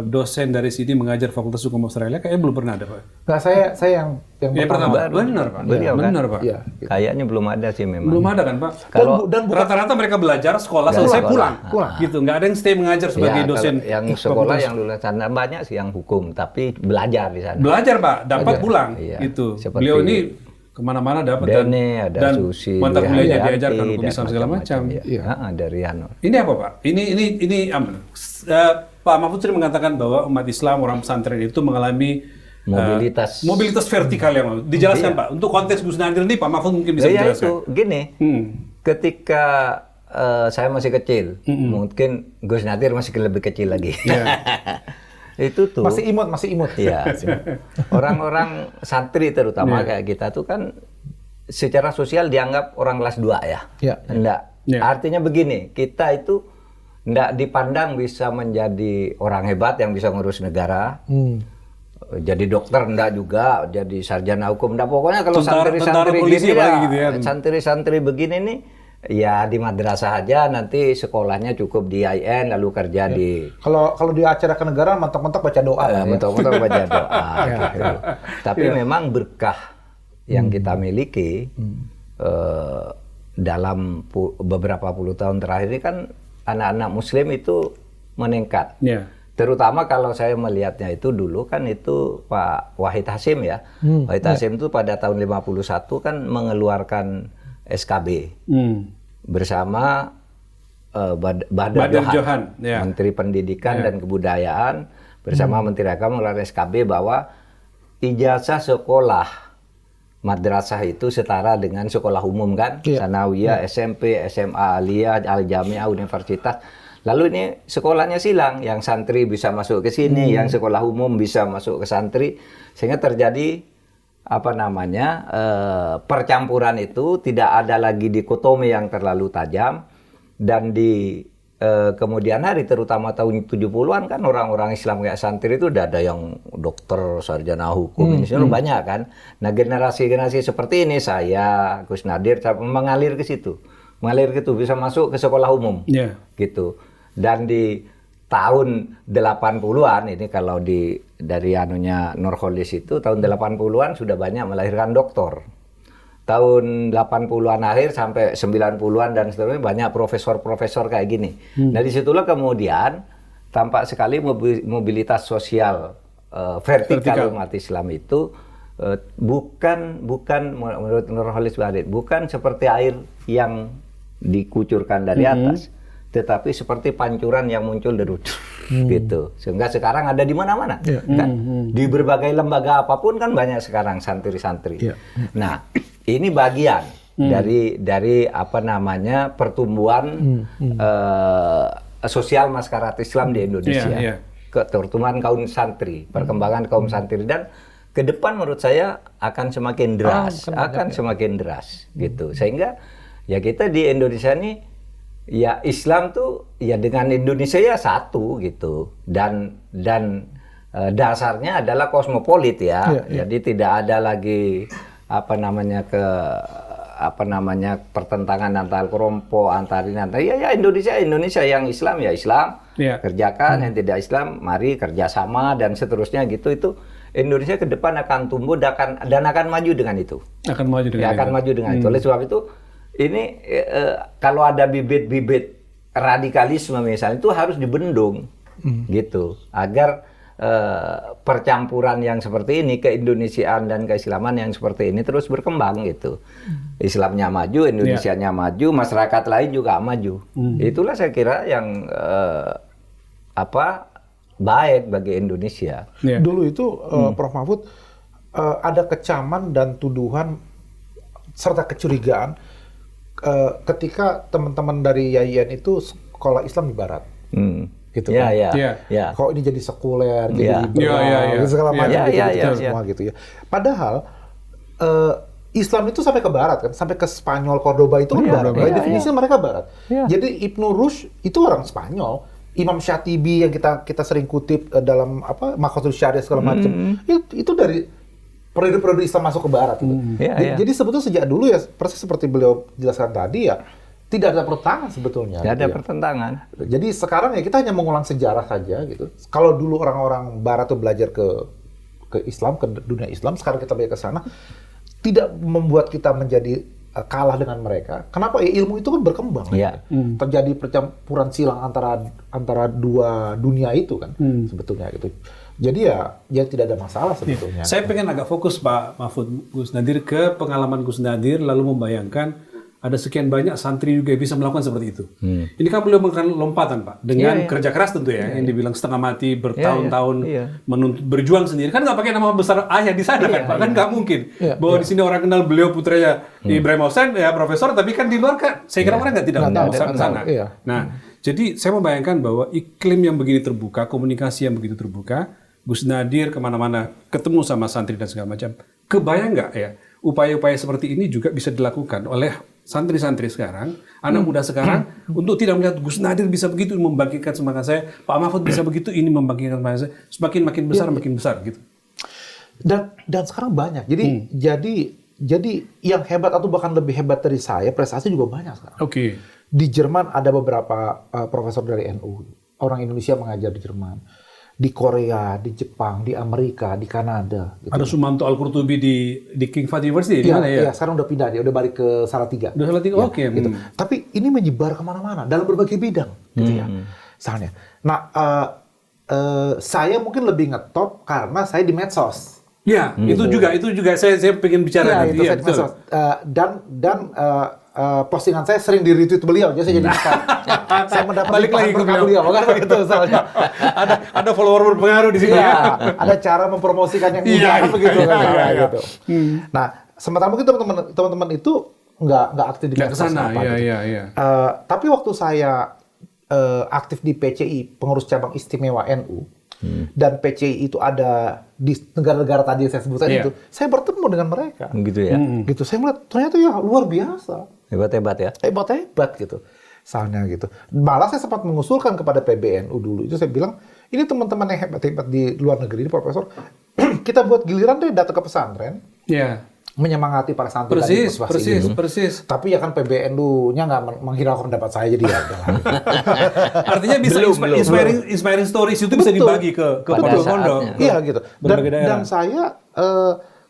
dosen dari sini mengajar Fakultas Hukum Australia? Kayaknya belum pernah ada, Pak. Nggak, saya yang pertama. Benar, Pak. Benar, Pak. Iya. Kayaknya belum ada sih memang. Belum ada kan, Pak? Dan rata-rata mereka belajar sekolah selesai pulang. Gitu, nggak ada yang stay mengajar sebagai dosen. Yang sekolah yang lulusan banyak sih yang hukum, tapi belajar di sana. Belajar, Pak, dapat pulang. Gitu. Beliau ini kemana-mana dapat dan Susi, mata kuliahnya diajarkan hukum Islam segala macam. Dari Ini apa, Pak? Ini Pak Mahfud sering mengatakan bahwa umat Islam, orang pesantren itu mengalami mobilitas vertikal yang dijelaskan, Pak. Untuk konteks Gus Nadir ini Pak Mahfud mungkin bisa menjelaskan. Itu gini, ketika saya masih kecil, mungkin Gus Nadir masih lebih kecil lagi. Itu tuh masih imut. Iya. Orang-orang santri terutama kayak kita tuh kan secara sosial dianggap orang kelas 2 ya. Enggak. Artinya begini, kita itu enggak dipandang bisa menjadi orang hebat yang bisa ngurus negara. Jadi dokter enggak juga, jadi sarjana hukum enggak. Pokoknya kalau santri-santri santri-santri begini nih ya di madrasah aja, nanti sekolahnya cukup di IN lalu kerja di. Kalau di acara kenegaraan mentok-mentok baca doa. Mentok-mentok baca doa. Gitu. Tapi memang berkah yang kita miliki dalam beberapa puluh tahun terakhir ini kan anak-anak Muslim itu meningkat. Terutama kalau saya melihatnya itu dulu kan itu Pak Wahid Hasyim ya. Wahid Hasyim itu pada tahun 51 kan mengeluarkan SKB bersama Badar Johan, Menteri Pendidikan dan Kebudayaan bersama Menteri Agama mengeluarkan SKB bahwa ijazah sekolah madrasah itu setara dengan sekolah umum kan, Sanawiyah, SMP, SMA, Aliyah, Al-Jami'ah, Universitas. Lalu ini sekolahnya silang, yang santri bisa masuk ke sini, yang sekolah umum bisa masuk ke santri, sehingga terjadi percampuran itu, tidak ada lagi dikotomi yang terlalu tajam. Dan di kemudian hari, terutama tahun 70-an kan orang-orang Islam kayak santri itu udah ada yang dokter, sarjana hukum, ini banyak kan. Nah generasi-generasi seperti ini, saya, Gus Nadir, mengalir ke situ, bisa masuk ke sekolah umum gitu. Dan di tahun 80-an ini kalau dari anunya Nurholis itu tahun 80-an sudah banyak melahirkan doktor. Tahun 80-an akhir sampai 90-an dan seterusnya banyak profesor-profesor kayak gini. Nah disitulah kemudian tampak sekali mobilitas sosial vertikal umat Islam itu bukan menurut Nurholis Barid, bukan seperti air yang dikucurkan dari atas, tetapi seperti pancuran yang muncul dari gitu. Sehingga sekarang ada di mana-mana. Kan? Di berbagai lembaga apapun kan banyak sekarang santri-santri. Nah, ini bagian dari pertumbuhan sosial masyarakat Islam di Indonesia. Pertumbuhan kaum santri, perkembangan kaum santri, dan ke depan menurut saya akan semakin deras, gitu. Sehingga ya kita di Indonesia ini ya Islam tuh ya dengan Indonesia ya satu gitu, dan dasarnya adalah kosmopolit ya. Jadi tidak ada lagi pertentangan antar kelompok, antar Indonesia yang Islam ya Islam kerjakan, yang tidak Islam mari kerjasama dan seterusnya gitu. Itu Indonesia ke depan akan tumbuh dan akan maju dengan itu. Akan maju dengan itu. Oleh sebab itu ini kalau ada bibit-bibit radikalisme misalnya itu harus dibendung gitu agar percampuran yang seperti ini, keindonesiaan dan keislaman yang seperti ini terus berkembang gitu. Islamnya maju, Indonesianya maju, masyarakat lain juga maju. Itulah saya kira yang baik bagi Indonesia. Dulu itu Prof. Mahfud ada kecaman dan tuduhan serta kecurigaan ketika teman-teman dari YIN itu sekolah Islam di Barat, gitu kan? Kok ini jadi sekuler, jadi liberal, segala macam semua gitu ya. Padahal Islam itu sampai ke Barat kan, sampai ke Spanyol, Cordoba itu kan Barat. By definisi mereka Barat. Jadi Ibnu Rushd itu orang Spanyol. Imam Syatibi yang kita sering kutip dalam Maqasid Syariah segala macam, itu dari periode-periode Islam masuk ke Barat. Gitu. Jadi sebetulnya sejak dulu ya, persis seperti beliau jelaskan tadi ya, tidak ada pertentangan sebetulnya. Tidak ada pertentangan. Jadi sekarang ya kita hanya mengulang sejarah saja gitu. Kalau dulu orang-orang Barat tuh belajar ke Islam, ke dunia Islam, sekarang kita belajar ke sana, tidak membuat kita menjadi kalah dengan mereka. Kenapa? Ya ilmu itu kan berkembang. Terjadi percampuran silang antara dua dunia itu kan sebetulnya gitu. Jadi ya tidak ada masalah sebetulnya. Saya pengen agak fokus Pak Mahfud Gus Nadir ke pengalaman Gus Nadir, lalu membayangkan ada sekian banyak santri juga bisa melakukan seperti itu. Ini kan beliau melakukan lompatan Pak, dengan kerja keras tentu ya, yang dibilang setengah mati, bertahun-tahun menuntut, berjuang sendiri. Kan nggak pakai nama besar ayah di sana kan Pak, kan nggak mungkin. Bahwa di sini orang kenal beliau putranya Ibrahim Hussein, ya profesor, tapi kan di luar kan, saya kira orang tidak tahu sana. Nah, jadi saya membayangkan bahwa iklim yang begini terbuka, komunikasi yang begitu terbuka, Gus Nadir kemana-mana, ketemu sama santri dan segala macam. Kebayang nggak ya, upaya-upaya seperti ini juga bisa dilakukan oleh santri-santri sekarang, anak muda sekarang, untuk tidak melihat Gus Nadir bisa begitu membangkitkan semangat saya, Pak Mahfud bisa begitu, ini membangkitkan semangat saya, semakin makin besar gitu. Dan sekarang banyak. Jadi yang hebat atau bahkan lebih hebat dari saya, prestasi juga banyak sekarang. Di Jerman ada beberapa profesor dari NU, orang Indonesia mengajar di Jerman. Di Korea, di Jepang, di Amerika, di Kanada. Gitu. Ada Sumanto Al-Qurtubi di King Fahd University, di mana ya? Iya, sekarang udah pindah, dia udah balik ke Salatiga. Udah Salatiga, oke. Gitu. Tapi ini menyebar kemana-mana, dalam berbagai bidang, gitu ya. Misalnya. Nah, saya mungkin lebih ngetop karena saya di medsos. Ya, itu juga saya pengen bicara. Itu saya di medsos. Dan postingan saya sering di-retweet beliau, jadi saya jadi saya mendapat balik lagi ke beliau, kan begitu misalnya. ada follower berpengaruh di sini. Ada cara mempromosikan yang mudah begitu kan. Gitu. Nah, sementara mungkin teman-teman itu nggak aktif di medsos apa gitu. Tapi waktu saya aktif di PCI, pengurus cabang istimewa NU, dan PCI itu ada di negara-negara tadi yang saya sebutkan itu, saya bertemu dengan mereka. Gitu ya. Gitu, saya melihat ternyata ya luar biasa. Hebat-hebat ya. Hebat gitu. Misalnya gitu. Malah saya sempat mengusulkan kepada PBNU dulu, itu saya bilang, ini teman-teman yang hebat-hebat di luar negeri, ini profesor, kita buat giliran deh datang ke pesantren. Menyemangati para santri persis. Tapi ya kan PBNU-nya nggak menghiraukan pendapat saya, jadi ya. Artinya bisa inspiring stories itu bisa dibagi ke pondok-pondok. Iya gitu. Dan saya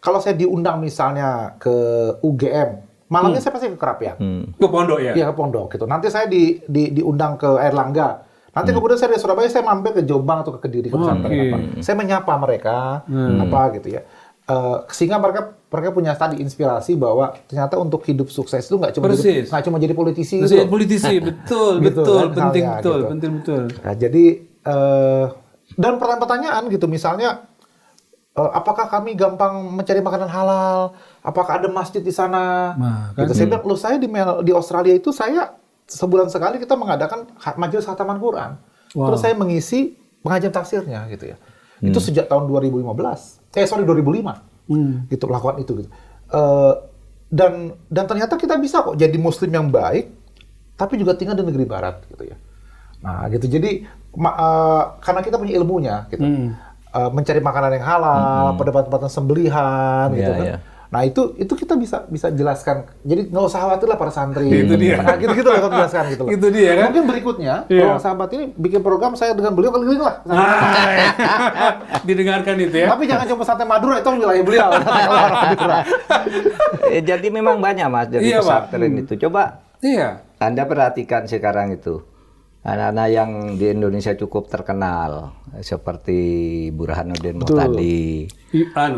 kalau saya diundang misalnya ke UGM, malamnya saya pasti ke Kerapian. Ke pondok ya? Iya, ke pondok gitu. Nanti saya diundang ke Airlangga. Nanti kemudian saya di Surabaya, saya mampir ke Jombang atau ke Kediri, ke pesantren. Saya menyapa mereka, gitu ya. Sehingga mereka punya tadi inspirasi bahwa ternyata untuk hidup sukses itu nggak cuma jadi politisi. Betul, penting betul. Nah, jadi dan pertanyaan gitu, misalnya apakah kami gampang mencari makanan halal? Apakah ada masjid di sana? Gitu. Saya bilang, saya di Australia itu saya sebulan sekali kita mengadakan majelis khataman Quran. Terus saya mengisi pengajian tafsirnya gitu ya. Itu sejak tahun 2005. Gitu, lakukan itu gitu. Dan ternyata kita bisa kok jadi muslim yang baik, tapi juga tinggal di negeri barat gitu ya. Nah, gitu. Jadi karena kita punya ilmunya gitu. Mencari makanan yang halal, pada tempat-tempat sembelihan gitu kan. Nah, itu kita bisa jelaskan. Jadi nggak usah khawatir lah para santri. Itu dia. Nah, gitu loh kita jelaskan gitu loh. Itu dia kan. Mungkin berikutnya orang sahabat ini bikin program saya dengan beliau keliling lah. Didengarkan itu ya. Tapi jangan cuma santai Madura, itu wilayah beliau. Jadi memang banyak Mas dari pesantren itu. Coba Anda perhatikan sekarang itu. Anak-anak yang di Indonesia cukup terkenal seperti Burhanuddin Muhtadi.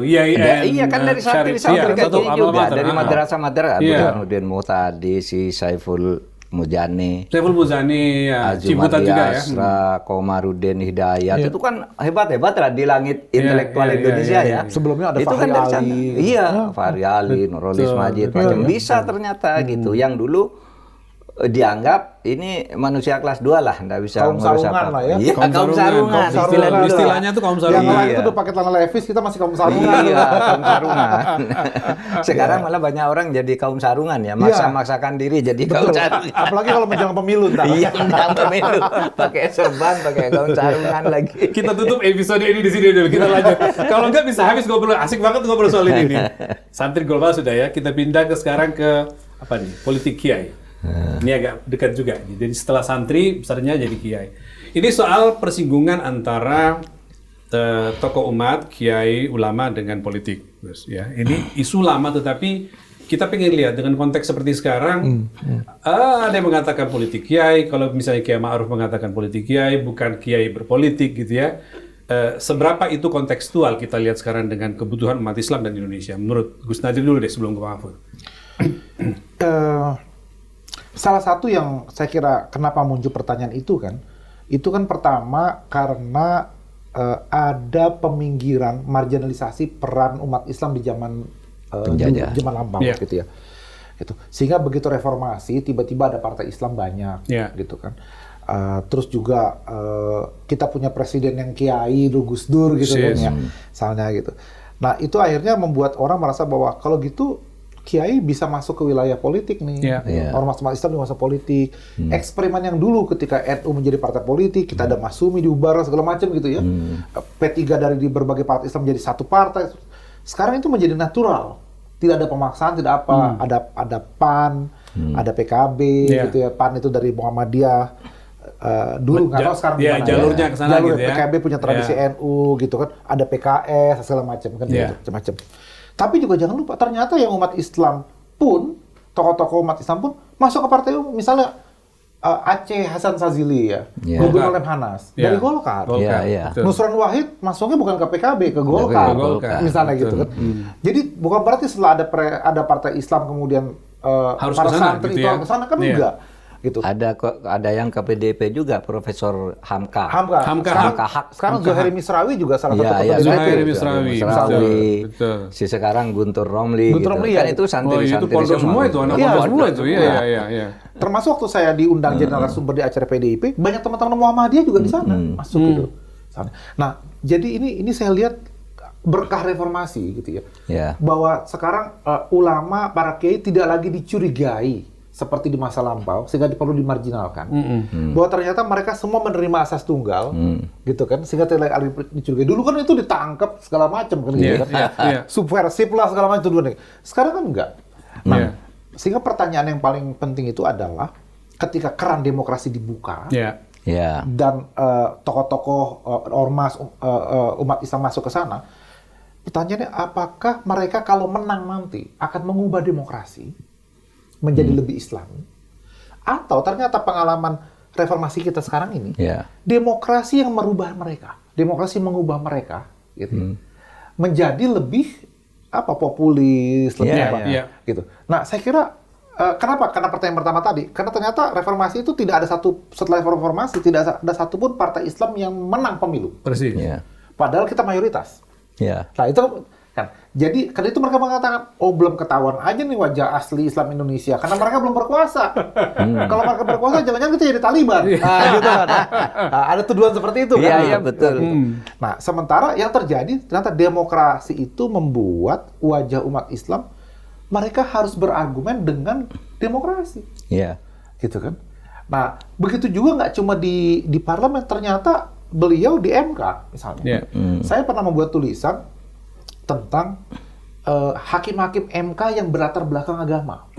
Iya kan dari santri-santri kayak gini juga, dari madrasah-madrasah. Burhanuddin Muhtadi, si Saiful Mujani, Saiful Muzani, ya, Azumardi Ciputat juga ya. Asra, Komarudin Hidayat, itu kan hebat-hebat lah di langit intelektual Indonesia ya. Sebelumnya ada itu Fahri dari sana. Ali. Iya, Fahri Ali, Nurholis Majid, macam bisa ternyata gitu. Yang dulu dianggap ini manusia kelas 2 lah, nggak bisa Kaum ngurus sarungan apa. lah ya. Iya, kaum sarungan. Istilahnya tuh kaum Yang sarungan. lain itu udah pakai celana levis, kita masih kaum sarungan. Iya, kaum sarungan. Sekarang malah banyak orang jadi kaum sarungan ya, maksa-maksakan diri jadi kaum sarungan. Apalagi kalau menjelang pemilu ntar. Iya, menjelang pemilu, pakai serban, pakai kaum sarungan lagi. Kita tutup episode ini di sini dulu, kita lanjut. Kalau nggak bisa habis ngobrol, asik banget ngobrol soal ini. Santri global sudah ya, kita pindah sekarang ke apa nih? Politik kiai. Ini agak dekat juga. Jadi setelah santri, besarnya jadi kiai. Ini soal persinggungan antara tokoh umat, kiai, ulama dengan politik. Ya, ini isu lama, tetapi kita pengen lihat dengan konteks seperti sekarang. Ada yang mengatakan politik kiai. Kalau misalnya Kiai Ma'ruf mengatakan politik kiai, bukan kiai berpolitik gitu ya. Seberapa itu kontekstual kita lihat sekarang dengan kebutuhan umat Islam dan Indonesia? Menurut Gus Nadir dulu deh sebelum ke Pak Mahfud. Salah satu yang saya kira kenapa muncul pertanyaan itu kan pertama karena ada peminggiran, marginalisasi peran umat Islam di zaman zaman lampau gitu ya. Gitu. Sehingga begitu reformasi tiba-tiba ada partai Islam banyak gitu kan. Terus juga kita punya presiden yang kiai, Gus Dur gitu kan ya, misalnya gitu. Nah itu akhirnya membuat orang merasa bahwa kalau gitu kiai bisa masuk ke wilayah politik nih, ormas-ormas Islam di masa politik. Eksperimen yang dulu ketika NU menjadi partai politik, kita ada Masyumi diubar segala macam gitu ya. P3 dari di berbagai partai Islam menjadi satu partai. Sekarang itu menjadi natural, tidak ada pemaksaan, tidak apa. Ada PAN, ada PKB gitu ya. PAN itu dari Muhammadiyah. Dulu nggak tahu sekarang gimana jalurnya ke sana jalur gitu ya. PKB punya tradisi NU gitu kan, ada PKS segala macam kan gitu, macam-macam. Tapi juga jangan lupa ternyata yang umat Islam pun, tokoh-tokoh umat Islam pun masuk ke partai misalnya Aceh Hasan Sazili ya, Gubernur Lemhanas dari Golkar. Nusron Wahid masuknya bukan ke PKB, ke Golkar. Misalnya gitu kan. Jadi bukan berarti setelah ada partai Islam kemudian harus para kesana, santri gitu itu ya. kesana kan enggak. Gitu. Ada yang ke PDP juga, Profesor Hamka. Sekarang Zuhairi Misrawi juga salah satu ketua DPP. Zuhairi Misrawi. Betul. Si sekarang Guntur Romli. Kan itu santri-santri itu pondok semua itu, anak pondok semua itu. Iya. Termasuk waktu saya diundang jadi narasumber di acara PDIP, banyak teman-teman Muhammadiyah juga di sana masuk gitu. Nah, jadi ini saya lihat berkah reformasi gitu ya. Bahwa sekarang ulama, para kiai tidak lagi dicurigai seperti di masa lampau, sehingga perlu dimarginalkan. Bahwa ternyata mereka semua menerima asas tunggal, gitu kan, sehingga tidak lagi dicurigai. Dulu kan itu ditangkap segala macam kan, gitu kan. Subversif lah segala macam dulu nih. Sekarang kan enggak. Nah, sehingga pertanyaan yang paling penting itu adalah ketika keran demokrasi dibuka, dan tokoh-tokoh ormas umat Islam masuk ke sana, pertanyaannya apakah mereka kalau menang nanti akan mengubah demokrasi menjadi lebih Islami, atau ternyata pengalaman reformasi kita sekarang ini demokrasi yang merubah mereka, demokrasi mengubah mereka gitu, menjadi lebih populis, lebih gitu. Nah saya kira kenapa? Karena pertanyaan pertama tadi, karena ternyata reformasi itu tidak ada setelah reformasi tidak ada satupun partai Islam yang menang pemilu. Persis. Padahal kita mayoritas. Nah itu kan, jadi karena itu mereka mengatakan, belum ketahuan aja nih wajah asli Islam Indonesia, karena mereka belum berkuasa. Kalau mereka berkuasa, jangan-jangan kita jadi Taliban. Gitu kan. Ada tuduhan seperti itu kan? Iya, betul. Nah, sementara yang terjadi, ternyata demokrasi itu membuat wajah umat Islam, mereka harus berargumen dengan demokrasi. Gitu kan. Nah, begitu juga nggak cuma di parlemen, ternyata beliau di MK misalnya. Saya pernah membuat tulisan tentang hakim-hakim MK yang berlatar belakang agama.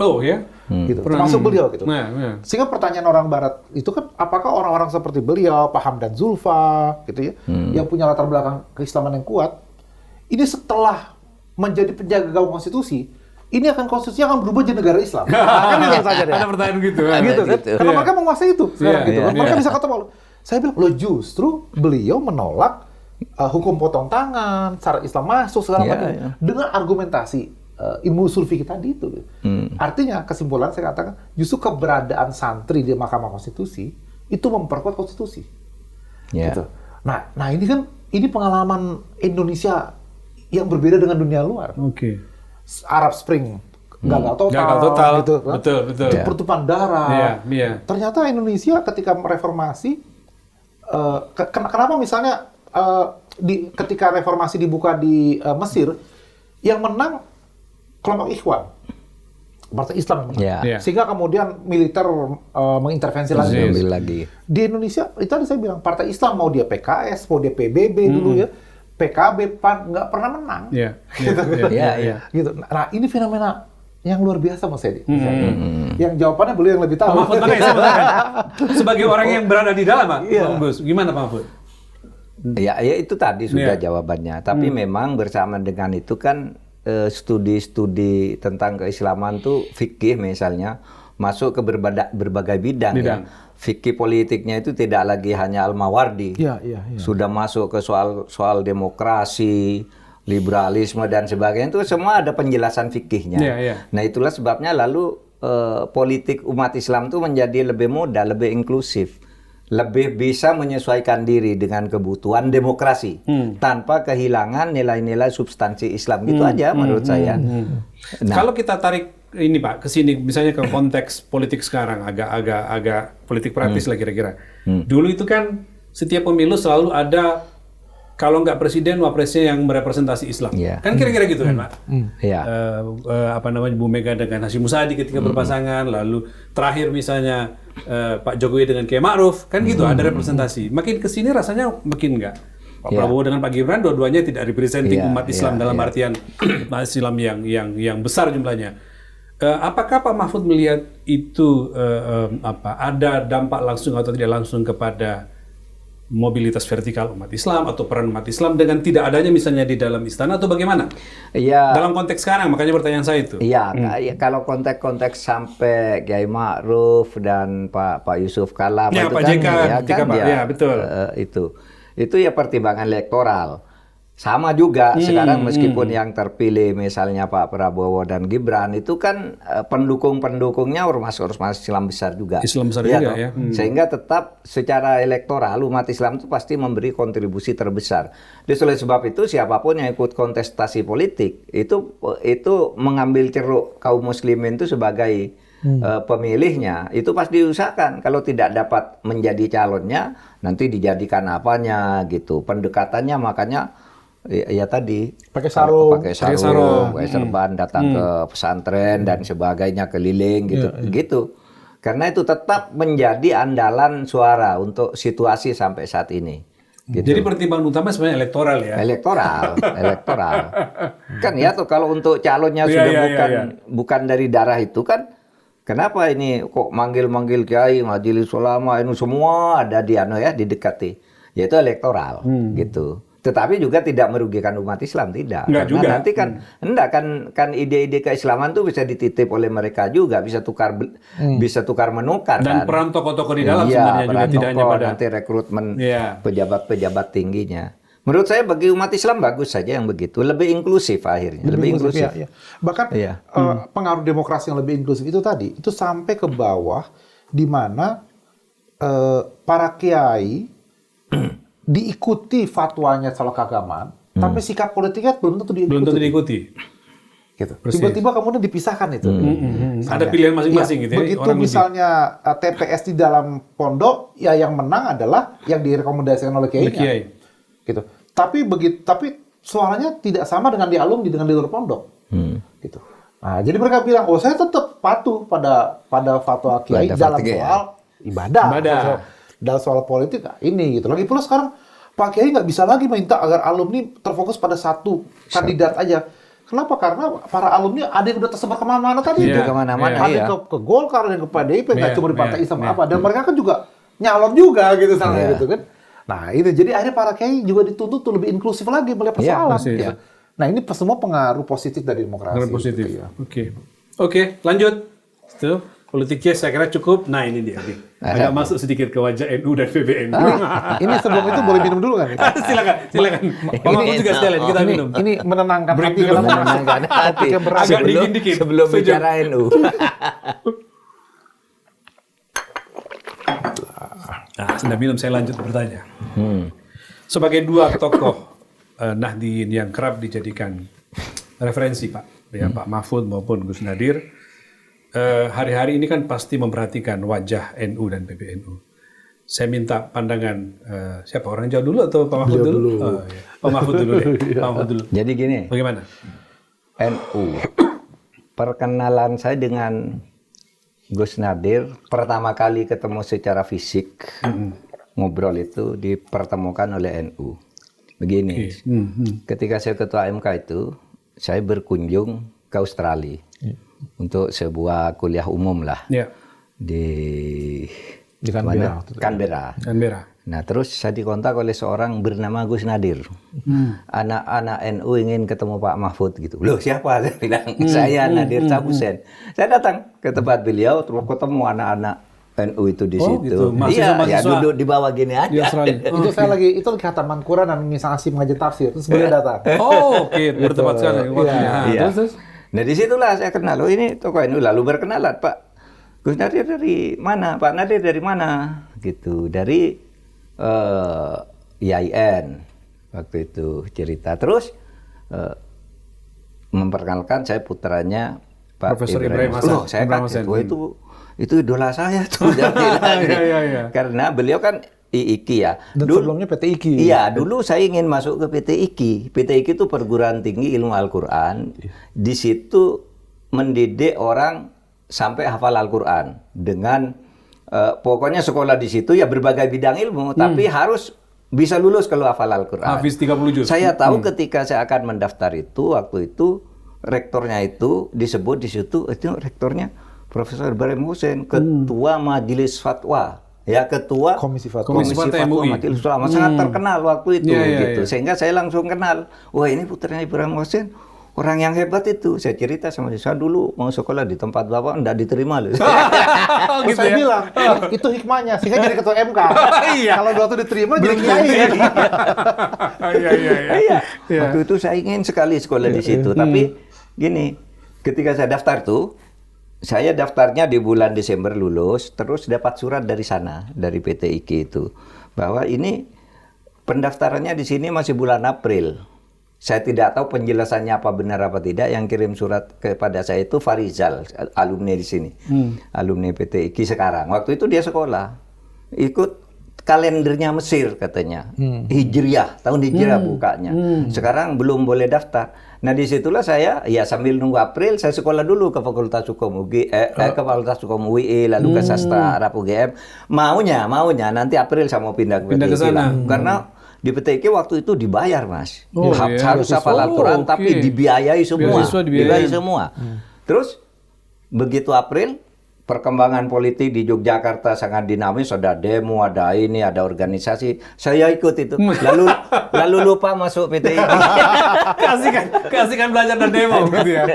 Gitu. Termasuk beliau gitu. Sehingga pertanyaan orang Barat itu kan, apakah orang-orang seperti beliau, Pak Hamdan Zulfa, gitu ya, yang punya latar belakang keislaman yang kuat, ini setelah menjadi penjaga gawang konstitusi, ini akan konstitusi akan berubah jadi negara Islam. Kan itu saja deh. Ada pertanyaan gitu. Gitu kan? Karena mereka menguasai itu sekarang gitu kan. Mereka bisa ketemu. Saya bilang, justru beliau menolak hukum potong tangan, syarat Islam masuk segala macam dengan argumentasi ilmu usul fikih tadi itu. Artinya kesimpulan saya katakan justru keberadaan santri di Mahkamah Konstitusi itu memperkuat konstitusi. Gitu. Nah ini pengalaman Indonesia yang berbeda dengan dunia luar. Arab Spring gagal total, gitu, betul. Pertumpahan darah. Ternyata Indonesia ketika reformasi, kenapa misalnya ketika reformasi dibuka di Mesir, yang menang kelompok Ikhwan, Partai Islam yang menang. Sehingga kemudian militer mengintervensi lagi. Di Indonesia, itu tadi saya bilang, Partai Islam mau dia PKS, mau dia PBB dulu ya, PKB, PAN, nggak pernah menang. Gitu. Nah, ini fenomena yang luar biasa Mas Edi. Yang jawabannya beliau yang lebih tahu. Pak Mahfud, sebagai orang yang berada di dalam, Pak Gus, gimana Pak Mahfud? Ya itu tadi sudah jawabannya. Tapi memang bersama dengan itu kan studi-studi tentang keislaman tuh fikih misalnya masuk ke berbagai bidang. Ya. Fikih politiknya itu tidak lagi hanya Al-Mawardi. Sudah masuk ke soal demokrasi, liberalisme dan sebagainya, itu semua ada penjelasan fikihnya. Nah itulah sebabnya lalu politik umat Islam itu menjadi lebih mudah, lebih inklusif, lebih bisa menyesuaikan diri dengan kebutuhan demokrasi tanpa kehilangan nilai-nilai substansi Islam. Gitu aja menurut saya. Nah, kalau kita tarik ini Pak ke sini, misalnya ke konteks politik sekarang, agak politik praktis lah kira-kira. Dulu itu kan setiap pemilu selalu ada, kalau nggak presiden, wapresnya yang merepresentasi Islam. Kan kira-kira gitu kan, Pak? Bu Mega dengan Hashim Musadi ketika berpasangan, lalu terakhir misalnya Pak Jokowi dengan Kiai Ma'ruf, kan gitu, ada representasi. Makin kesini rasanya makin nggak. Pak Prabowo dengan Pak Gibran, dua-duanya tidak representing umat Islam dalam artian umat Islam yang besar jumlahnya. Apakah Pak Mahfud melihat itu ada dampak langsung atau tidak langsung kepada mobilitas vertikal umat Islam atau peran umat Islam dengan tidak adanya misalnya di dalam istana atau bagaimana? Dalam konteks sekarang, makanya pertanyaan saya itu. Kalau konteks sampai Kiai Ma'ruf dan Pak Yusuf Kala, Pak JK, betul. Itu ya pertimbangan elektoral. Sama juga sekarang meskipun yang terpilih misalnya Pak Prabowo dan Gibran itu kan pendukung-pendukungnya ormas Islam besar juga. Sehingga tetap secara elektoral umat Islam itu pasti memberi kontribusi terbesar. Oleh sebab itu siapapun yang ikut kontestasi politik itu mengambil ceruk kaum muslimin itu sebagai pemilihnya, itu pasti diusahakan kalau tidak dapat menjadi calonnya nanti dijadikan apanya gitu. Pendekatannya makanya ya tadi pakai sarung, pakai serban, datang ke pesantren dan sebagainya, keliling gitu. Karena itu tetap menjadi andalan suara untuk situasi sampai saat ini. Gitu. Jadi pertimbangan utama sebenarnya elektoral ya. Elektoral. Kan ya tuh kalau untuk calonnya sudah bukan dari darah itu kan, kenapa ini kok manggil kiai, majelis ulama ini semua ada di didekati. Yaitu elektoral gitu. Tetapi juga tidak merugikan umat Islam, tidak. Enggak karena juga. Nanti kan ide-ide keislaman itu bisa dititip oleh mereka juga, bisa tukar menukar. Dan kan. Peran tokoh-tokoh di dalam sebenarnya juga tidak hanya pada nanti rekrutmen pejabat-pejabat tingginya. Menurut saya bagi umat Islam bagus saja yang begitu, lebih inklusif akhirnya, lebih inklusif. Bahkan pengaruh demokrasi yang lebih inklusif itu tadi, itu sampai ke bawah di mana para kiai diikuti fatwanya soal keagamaan, tapi sikap politiknya belum tentu diikuti. Gitu. Tiba-tiba kemudian dipisahkan itu. Ada pilihan masing-masing gitu ya. Begitu misalnya TPS di dalam pondok, ya yang menang adalah yang direkomendasikan oleh kiainya. Gitu. Tapi suaranya tidak sama dengan di alumni dengan di luar pondok. Gitu. Nah, jadi mereka bilang, saya tetap patuh pada fatwa kiai dalam soal ibadah. Dalam soal politik ini gitu. Lagi pula sekarang Pak Kiai nggak bisa lagi minta agar alumni terfokus pada satu kandidat aja. Kenapa? Karena para alumni ada yang udah tersebar kemana-mana tadi. Kemana-mana. Ada yang ke Golkar, ada yang ke PDIP, nggak cuma di Partai Islam apa. Dan mereka kan juga nyalon juga gitu gitu kan. Nah ini jadi akhirnya para Kiai juga dituntut tuh lebih inklusif lagi melihat persoalan. Nah ini semua pengaruh positif dari demokrasi. Pengaruh positif. Oke, lanjut. politiknya saya kira cukup. Nah ini dia nih. Agak masuk sedikit ke wajah NU dan PBNU. Ini sebelum itu boleh minum dulu kan? silakan. Pak Mahfud juga sekalian kita minum. Ini menenangkan Break hati dulu. karena Menenangkan hati. yang berat. Agak dingin-dikit. Sebelum Sejuk. bicara NU. Nah, sudah minum, saya lanjut bertanya. Sebagai dua tokoh Nahdliyin yang kerap dijadikan referensi Pak, ya Pak Mahfud maupun Gus Nadir, hari-hari ini kan pasti memperhatikan wajah NU dan PBNU. Saya minta pandangan siapa, orang jauh dulu atau Pak Mahfud dulu? Oh, iya. Pak Mahfud dulu deh. Pak Mahfud dulu. Jadi gini, Bagaimana? NU. Perkenalan saya dengan Gus Nadir pertama kali ketemu secara fisik, ngobrol itu dipertemukan oleh NU. Begini, ketika saya ketua MK itu, saya berkunjung ke Australia untuk sebuah kuliah umum lah Ya, Di mana? Canberra. Canberra. Nah, terus saya dikontak oleh seorang bernama Gus Nadir. Anak-anak NU ingin ketemu Pak Mahfud gitu. Loh, siapa? Saya bilang, saya Nadir Cabusen. Saya datang ke tempat beliau, terus ketemu anak-anak NU itu di situ. Gitu. Iya, Mahasiswa-mahasiswa ya duduk di bawah gini aja. di Australia. Itu saya lagi khataman Quran dan misal Asyik mengaji tafsir. Terus beliau datang. Oh, oke, bertepat sekali waktunya. Iya. Terus? Nah, disitulah saya kenal. Oh, ini tokoh NU. Lalu berkenalan, Pak Gus Nadir dari mana? Pak Nadir dari mana? Gitu. Dari IAIN waktu itu cerita. Terus memperkenalkan saya putranya Pak Profesor Ibrahim Hasan. Loh, saya Ibrahim kaget. Hasan. Wah, itu idola saya tuh. Dia bilang. Iya. Karena beliau kan IIKI ya. Dan sebelumnya PT IKI. Iya, dulu saya ingin masuk ke PT IKI. PT IKI itu perguruan tinggi ilmu Al-Quran. Di situ mendidik orang sampai hafal Al-Quran dengan pokoknya sekolah di situ ya berbagai bidang ilmu, tapi harus bisa lulus kalau hafal Al-Quran. Hafiz 30 juz. Saya tahu ketika saya akan mendaftar itu, waktu itu rektornya itu disebut di situ, itu rektornya Profesor Ibrahim Hussein, ketua Majelis Fatwa. Ya, ketua Komisi Fatwa. Komisi Fatwa MUI. Majelis Ulama, sangat terkenal waktu itu gitu. Iya. Sehingga saya langsung kenal, wah ini putranya Ibrahim Hussein, orang yang hebat itu. Saya cerita sama dia, saya dulu mau sekolah di tempat Bapak enggak diterima loh. Terus saya bilang, itu hikmahnya, sehingga jadi ketua MK. Kalau waktu diterima jadi kiai. Iya. Waktu itu saya ingin sekali sekolah di situ, tapi gini, ketika saya daftar tuh, saya daftarnya di bulan Desember lulus, terus dapat surat dari sana, dari PT IKI itu, bahwa ini pendaftarannya di sini masih bulan April. Saya tidak tahu penjelasannya apa benar apa tidak. Yang kirim surat kepada saya itu Farizal, alumni di sini, alumni PT IKI sekarang. Waktu itu dia sekolah, ikut kalendernya Mesir katanya, Hijriah, tahun Hijriah bukanya. Sekarang belum boleh daftar. Nah disitulah saya, ya sambil nunggu April, saya sekolah dulu ke Fakultas Hukum ke Fakultas Hukum UI, lalu ke Sastra Arab UGM. Maunya nanti April saya mau pindah ke sana. Karena di PTIK waktu itu dibayar, Mas. Oh, iya. Harus hafal Al-Quran, tapi dibiayai semua. Beasiswa dibiayai. Semua. Terus begitu April, perkembangan politik di Yogyakarta sangat dinamis, ada demo, ada ini, ada organisasi. Saya ikut itu. Lalu lupa masuk PTIK. kasihkan belajar dan demo gitu ya.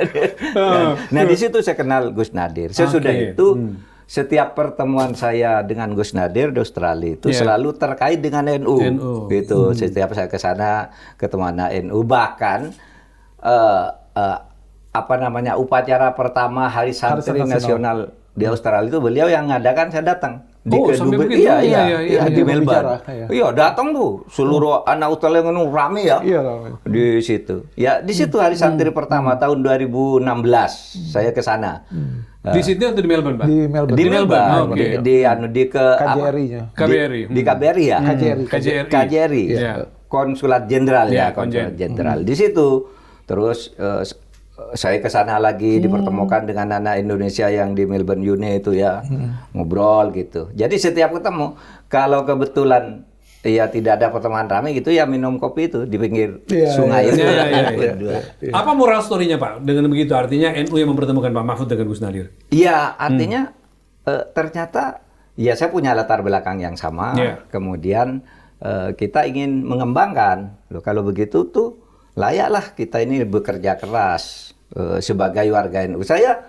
Nah, di situ saya kenal Gus Nadir. Sesudah itu setiap pertemuan saya dengan Gus Nadir di Australia itu selalu terkait dengan NU. Gitu. Setiap saya ke sana ketemu anak NU, bahkan upacara pertama Hari Santri Nasional di Australia itu beliau yang ngadakan, saya datang. Sampai begitu? Iya, di Melbourne. Iya, datang tuh seluruh anak Australia yang rame ya. Iya, rame. Di situ. Ya, di situ Hari Santri pertama tahun 2016 saya ke sana. Di Sydney atau di Melbourne, Pak? Di Melbourne. Di Melbourne. Oke. Di KJRI-nya. KBRI. Di KBRI ya? KJRI. Iya. Konsulat Jenderal Iya, ya, Konsulat Jenderal. Di situ. Terus saya ke sana lagi dipertemukan dengan anak Indonesia yang di Melbourne Uni itu ya, ngobrol gitu. Jadi setiap ketemu, kalau kebetulan ya tidak ada pertemuan ramai gitu ya, minum kopi itu di pinggir sungai itu. Apa moral story-nya, Pak? Dengan begitu artinya NU yang mempertemukan Pak Mahfud dengan Gus Nadir. Iya, artinya ternyata ya saya punya latar belakang yang sama. Kemudian kita ingin mengembangkan. Loh, kalau begitu tuh layaklah kita ini bekerja keras sebagai warga NU. Saya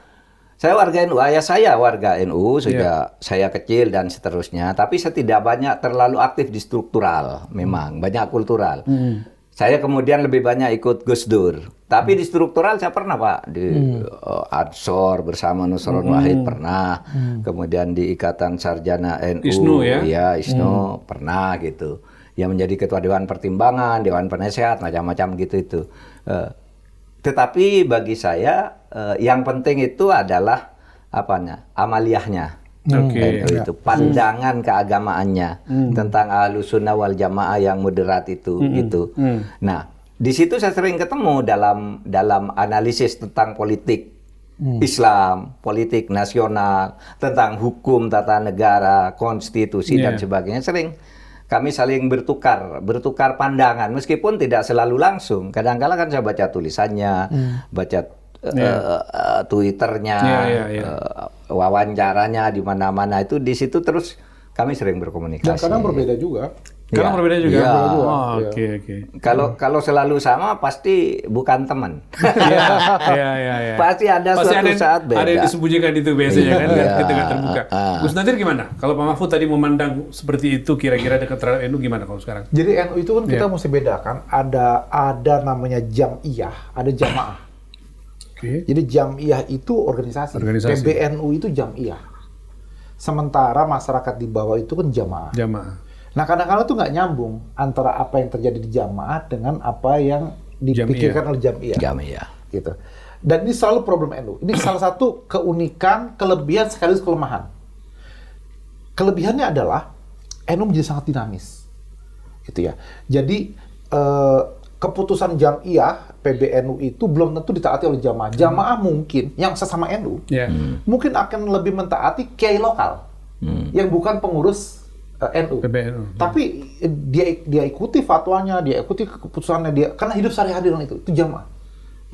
Saya warga NU, ayah saya warga NU sejak saya kecil dan seterusnya. Tapi saya tidak banyak terlalu aktif di struktural, memang banyak kultural. Saya kemudian lebih banyak ikut Gus Dur. Tapi di struktural saya pernah Pak di Ansor bersama Nusron Wahid pernah. Kemudian di Ikatan Sarjana NU, ISNU ya? Ya ISNU pernah gitu. Yang menjadi ketua Dewan Pertimbangan, Dewan Penasehat, macam-macam gitu itu. Tetapi bagi saya yang penting itu adalah amaliyahnya. Itu pandangan keagamaannya tentang Ahlus Sunnah wal Jamaah yang moderat itu gitu. Nah, di situ saya sering ketemu dalam analisis tentang politik Islam, politik nasional, tentang hukum tata negara, konstitusi dan sebagainya. Kami saling bertukar pandangan meskipun tidak selalu langsung. Kadang-kala kan saya baca tulisannya, baca Twitternya, wawancaranya di mana-mana itu di situ terus kami sering berkomunikasi. Dan kadang berbeda juga. Kadang berbeda juga. Iya. Oke. Kalau selalu sama pasti bukan teman. Iya. Pasti ada suatu saat beda. Ada yang disembunyikan itu biasanya kan ketika terbuka. Gus Nadir gimana? Kalau Pak Mahfud tadi memandang seperti itu kira-kira dekat terhadap NU gimana kalau sekarang? Jadi NU itu kan kita mesti bedakan ada namanya jam'iyah, ada jamaah. Jadi jam'iyah itu organisasi. PBNU itu jam'iyah. Sementara masyarakat di bawah itu kan jamaah. Nah kadang-kadang tuh nggak nyambung antara apa yang terjadi di jamaah dengan apa yang dipikirkan oleh jam'iyah. Gitu. Dan ini selalu problem NU. Ini salah satu keunikan, kelebihan sekaligus kelemahan. Kelebihannya adalah NU menjadi sangat dinamis, gitu ya. Jadi keputusan jam'iyah PBNU itu belum tentu ditaati oleh jamaah. Jamaah mungkin yang sesama NU mungkin akan lebih mentaati kiai lokal yang bukan pengurus NU. PBNU. Tapi dia ikuti fatwanya, dia ikuti keputusannya dia karena hidup sehari-hari dengan itu jamaah.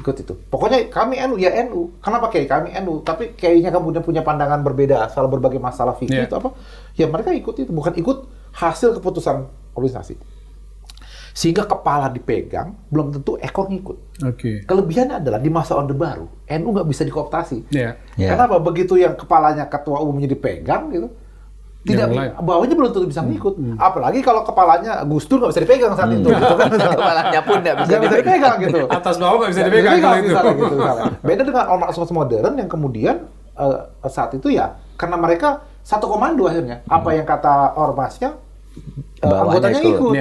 Ikut itu. Pokoknya kami NU ya NU. Kenapa kiai kami NU? Tapi kiainya kemudian punya pandangan berbeda soal berbagai masalah fikih itu apa? Ya mereka ikut itu, bukan ikut hasil keputusan organisasi. Sehingga kepala dipegang, belum tentu ekor ngikut. Kelebihannya adalah di masa Orde Baru, NU nggak bisa dikooptasi. Kenapa? Begitu yang kepalanya ketua umumnya dipegang gitu, bawahnya belum tentu bisa ngikut. Apalagi kalau kepalanya Gus Dur nggak bisa dipegang saat itu. Gitu kan. Kepalanya pun nggak bisa dipegang gitu. Atas bawah nggak bisa dipegang. Gitu. Beda dengan ormas modern yang kemudian saat itu ya, karena mereka satu komando akhirnya. Apa yang kata ormasnya, anggotanya ikut.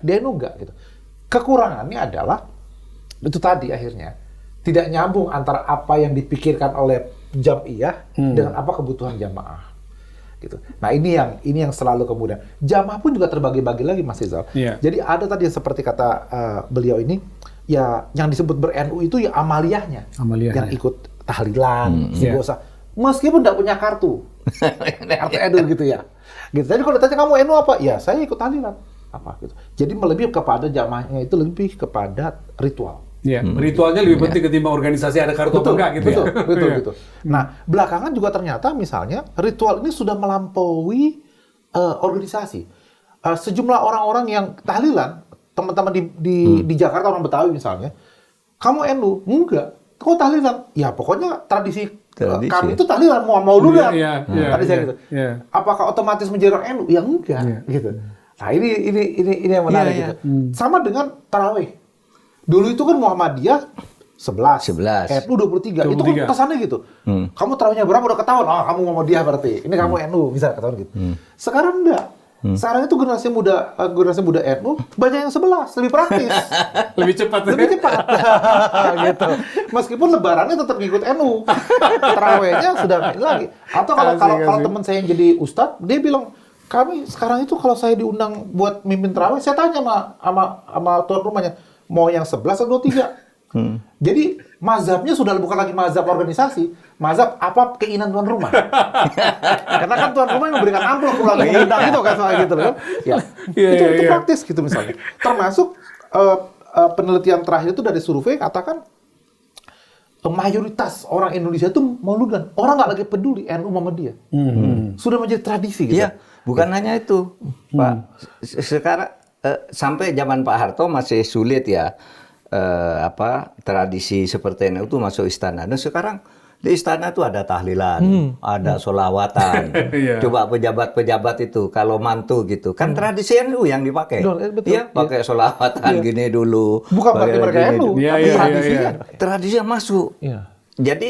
Dia enggak gitu. Kekurangannya adalah itu tadi akhirnya tidak nyambung antara apa yang dipikirkan oleh jam'iyah dengan apa kebutuhan jamaah. Gitu. Nah ini yang selalu kemudian jamaah pun juga terbagi-bagi lagi Mas Rizal. Jadi ada tadi yang seperti kata beliau ini ya yang disebut ber-NU itu ya amaliyahnya. Yang ikut tahlilan, istighosah. Meskipun tidak punya kartu NU gitu ya. Gitu. Jadi kalau ditanya kamu NU apa? Ya saya ikut tahlilan. Apa gitu. Jadi lebih kepada jamaahnya itu lebih kepada ritual. Ritualnya lebih penting ketimbang organisasi ada kartu atau enggak gitu. Betul. Nah, belakangan juga ternyata misalnya ritual ini sudah melampaui organisasi. Sejumlah orang-orang yang tahlilan, teman-teman di Jakarta orang Betawi misalnya, kamu NU? Enggak. Kok tahlilan? Ya pokoknya tradisi kami itu tahlilan mauludan. Tadi saya gitu. Apakah otomatis menjadi orang NU? Ya enggak, gitu. Nah, ini yang menarik gitu. Sama dengan tarawih. Dulu itu kan Muhammadiyah 11. NU 23. Itu kan kesannya gitu. Kamu tarawihnya berapa udah ketahuan. Kamu Muhammadiyah berarti. Ini kamu NU bisa ketahuan gitu. Sekarang enggak. Sekarang itu generasi muda NU banyak yang 11, lebih praktis. Lebih cepat. Gitu. Meskipun lebarannya tetap ngikut NU. Tarawihnya sudah lagi. Atau kalau teman saya yang jadi ustadz, dia bilang, kami sekarang itu kalau saya diundang buat mimpin tarawih, saya tanya sama tuan rumahnya, mau yang 11 atau 23? Jadi mazhabnya sudah bukan lagi mazhab organisasi, mazhab apa keinginan tuan rumah. Karena kan tuan rumah yang memberikan amplop pulang diundang itu kan soal gitu kan. Ya. Itu praktis gitu misalnya. Termasuk penelitian terakhir itu dari survei katakan mayoritas orang Indonesia itu mauludan. Orang nggak lagi peduli NU Muhammadiyah. Sudah menjadi tradisi gitu. Iya, bukan hanya itu, Pak. Sekarang sampai zaman Pak Harto masih sulit ya tradisi seperti NU itu masuk istana. Dan sekarang Di istana tuh ada tahlilan, ada sholawatan. Iya. Coba pejabat-pejabat itu kalau mantu gitu, kan tradisi NU yang dipakai. Betul. Iya, pakai sholawatan gini dulu. Bukan berarti pakai mereka gini NU, dulu. Iya, tapi iya, tradisinya. iya. Tradisi yang masuk. Iya. Jadi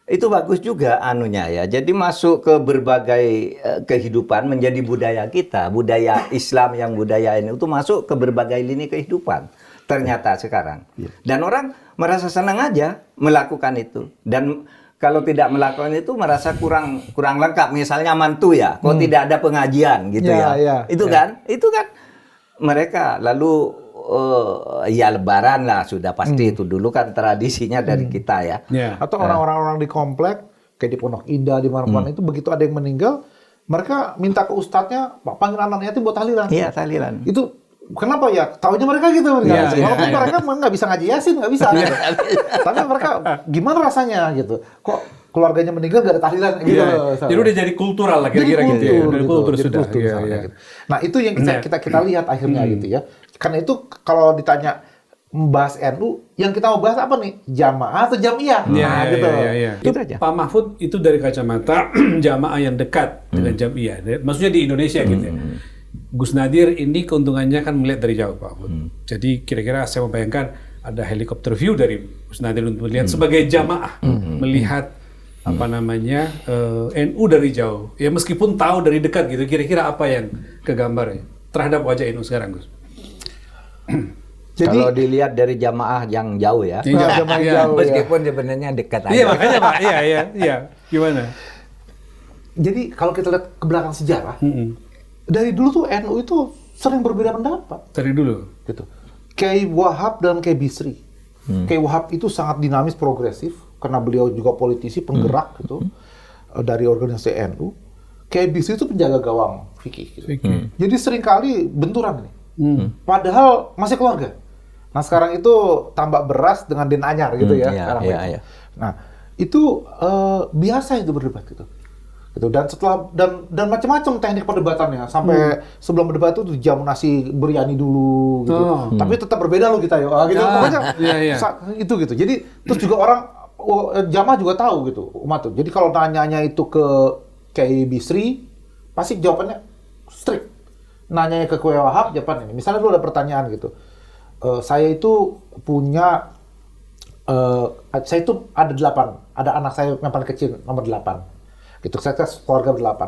itu bagus juga anunya ya. Jadi masuk ke berbagai kehidupan menjadi budaya kita, budaya Islam yang budaya NU itu masuk ke berbagai lini kehidupan. Ternyata sekarang. Dan orang merasa senang aja melakukan itu. Dan kalau tidak melakukan itu merasa kurang lengkap. Misalnya mantu ya, kok tidak ada pengajian gitu ya. Itu kan mereka lalu ya Lebaran lah sudah pasti itu dulu kan tradisinya dari kita ya. Atau orang-orang di komplek kayak di Pondok Indah di mana-mana itu begitu ada yang meninggal, mereka minta ke ustadznya panggil anak yatim buat tahlilan. Iya, tahlilan. Itu kenapa ya? Taunya mereka gitu. Walaupun mereka nggak bisa ngaji Yasin, nggak bisa. Gitu. Tapi mereka gimana rasanya gitu? Kok keluarganya meninggal nggak ada tahlilan gitu? Jadi udah jadi kultural lah kira-kira gitu ya. Udah kultur sudah. Gitu. Nah itu yang kita lihat akhirnya gitu ya. Karena itu kalau ditanya membahas NU, yang kita mau bahas apa nih? Jamaah atau jamiah? Gitu. Itu aja. Pak Mahfud itu dari kacamata jamaah yang dekat dengan jamiah. Maksudnya di Indonesia gitu ya. Gus Nadir ini keuntungannya kan melihat dari jauh Pak Mahfud. Jadi kira-kira saya membayangkan ada helikopter view dari Gus Nadir untuk melihat sebagai jamaah. Melihat apa namanya NU dari jauh. Ya meskipun tahu dari dekat gitu, kira-kira apa yang kegambar ya terhadap wajah NU sekarang Gus? Jadi, kalau dilihat dari jamaah yang jauh ya, jamaah jauh, meskipun sebenarnya dekat aja. Iya makanya Pak, iya. Gimana? Jadi kalau kita lihat ke belakang sejarah, dari dulu tuh NU itu sering berbeda pendapat. Dari dulu. Gitu. Kiai Wahab dan Kiai Bisri. Kiai Wahab itu sangat dinamis, progresif, karena beliau juga politisi, penggerak gitu dari organisasi NU. Kiai Bisri itu penjaga gawang fikih. Gitu. Jadi seringkali benturan nih. Padahal masih keluarga. Nah sekarang itu tambak beras dengan Den Anyar gitu ya. Nah itu biasa itu berdebat gitu. Dan setelah dan macam-macam teknik perdebatannya sampai sebelum berdebat itu jamu nasi biryani dulu gitu. Tapi tetap berbeda loh kita ya. Gitu. Pokoknya itu gitu. Jadi terus juga orang jamaah juga tahu gitu umat tuh. Jadi kalau nanyanya itu ke Kiai Bisri pasti jawabannya strict. Nanya ke Kiai Wahab jawaban ini. Misalnya dulu ada pertanyaan gitu. Saya itu punya saya itu ada 8. Ada anak saya yang paling kecil nomor 8. Gitu. Saya keluarga ber-8.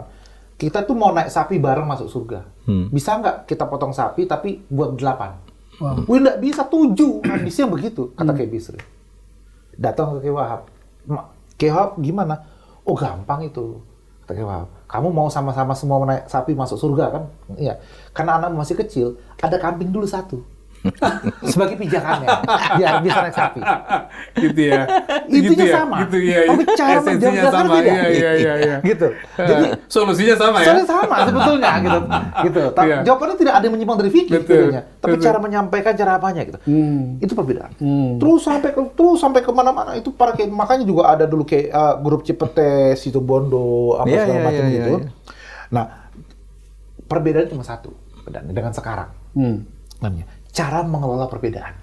Kita tuh mau naik sapi bareng masuk surga. Bisa nggak kita potong sapi tapi buat 8? Wih nggak bisa 7. Ambisinya begitu kata Kiai Bisri. Datang ke Kiai Wahab. Kiai Wahab gimana? Oh gampang itu. Kata Kiai Wahab. Kamu mau sama-sama semua naik sapi masuk surga kan? Iya. Karena anak masih kecil, ada kambing dulu 1. Sebagai pijakannya, biar bisa naik sapi. Gitu ya. Intinya sama. Gitu ya. Tapi cara menjawabnya sama. Iya. Gitu. Jadi solusinya sama ya. Solusinya sama sebetulnya gitu. Tapi jawabannya tidak ada yang menyimpang dari fikih sebetulnya. Tapi cara menyampaikan cara apanya gitu. Itu perbedaan. Terus sampai kemana-mana itu makanya juga ada dulu kayak grup Cipete, Situbondo, apa segala macam gitu. Nah, perbedaan cuma satu dengan sekarang. Namanya cara mengelola perbedaan,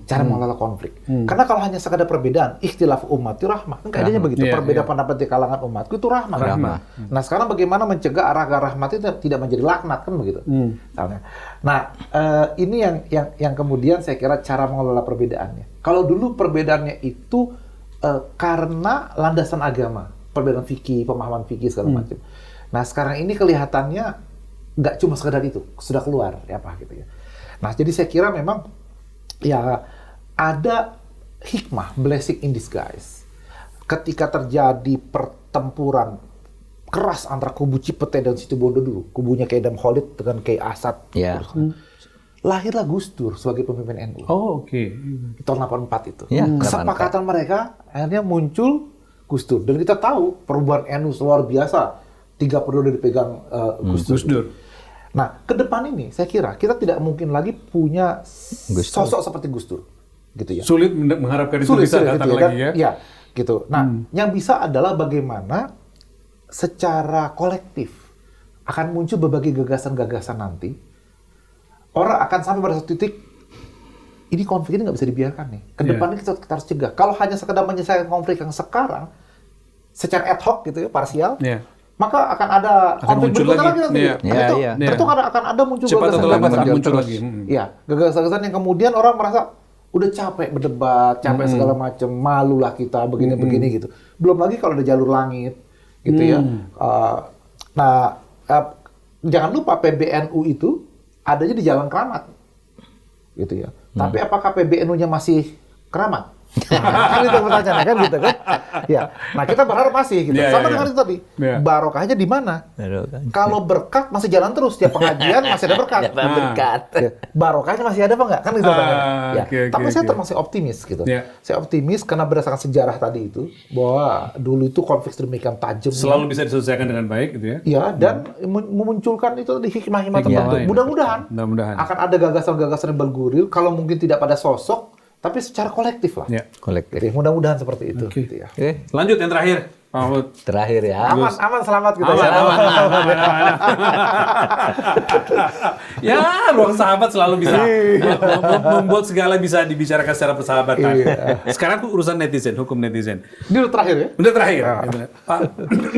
cara mengelola konflik. Karena kalau hanya sekadar perbedaan, ikhtilaf ummati rahmah, kan kaidahnya begitu. Perbedaan pendapat di kalangan umatku itu rahmah. Nah, sekarang bagaimana mencegah arah rahmat itu tidak menjadi laknat kan begitu. Nah, ini yang kemudian saya kira cara mengelola perbedaannya. Kalau dulu perbedaannya itu karena landasan agama, perbedaan fikih, pemahaman fikih segala macam. Nah, sekarang ini kelihatannya nggak cuma sekedar itu, sudah keluar ya apa gitu ya. Nah, jadi saya kira memang ya ada hikmah, blessing in disguise. Ketika terjadi pertempuran keras antara kubu Cipete dan Situbondo dulu, kubunya Kiai Idham Khalid dengan Kiai Asad. Lahirlah Gus Dur sebagai pemimpin NU. Oh, oke. Tahun 84 itu. Kesepakatan mereka akhirnya muncul Gus Dur. Dan kita tahu perubahan NU luar biasa. 3 periode dipegang Gus Dur. Nah, ke depan ini saya kira kita tidak mungkin lagi punya sosok seperti Gus Dur, gitu ya. Sulit mengharapkan itu bisa datang gitu lagi ya. Ya, gitu. Nah, yang bisa adalah bagaimana secara kolektif akan muncul berbagai gagasan-gagasan nanti. Orang akan sampai pada satu titik ini konflik ini nggak bisa dibiarkan nih. Kedepannya kita harus cegah. Kalau hanya sekedar menyelesaikan konflik yang sekarang, secara ad hoc gitu ya, parsial, maka akan ada konflik berikutnya lagi nanti. Itu akan ada muncul gagasan muncul lagi. Ya, gagasan yang kemudian orang merasa udah capek berdebat, capek segala macam, malulah kita begini-begini gitu. Belum lagi kalau ada jalur langit, gitu ya. Jangan lupa PBNU itu adanya di Jalan Keramat, gitu ya. Tapi apakah PBNU-nya masih keramat? Kan itu pertanyaannya kan gitu kan? Ya. Nah kita berharap masih gitu. Sama dengan itu tadi. Barokahnya di mana? Kalau berkat masih jalan terus, tiap pengajian masih ada berkat. Barokahnya masih ada apa enggak? Kan itu pertanyaannya. Tapi saya termasuk optimis gitu. Saya optimis karena berdasarkan sejarah tadi itu bahwa dulu itu konflik sedemikian tajam. Selalu bisa diselesaikan dengan baik gitu ya. Iya, dan memunculkan itu di hikmah-hikmah tertentu. Mudah-mudahan akan ada gagasan-gagasan yang berguril kalau mungkin tidak pada sosok tapi secara kolektif lah. Kolektif. Mudah-mudahan seperti itu. Gitu ya. Lanjut yang terakhir, Pak Mahfud. Terakhir ya. Aman, selamat gitu. Aman. Ya, ruang sahabat selalu bisa membuat segala bisa dibicarakan secara persahabatan. Sekarang urusan netizen, hukum netizen. Ini udah terakhir ya? Udah terakhir. Pak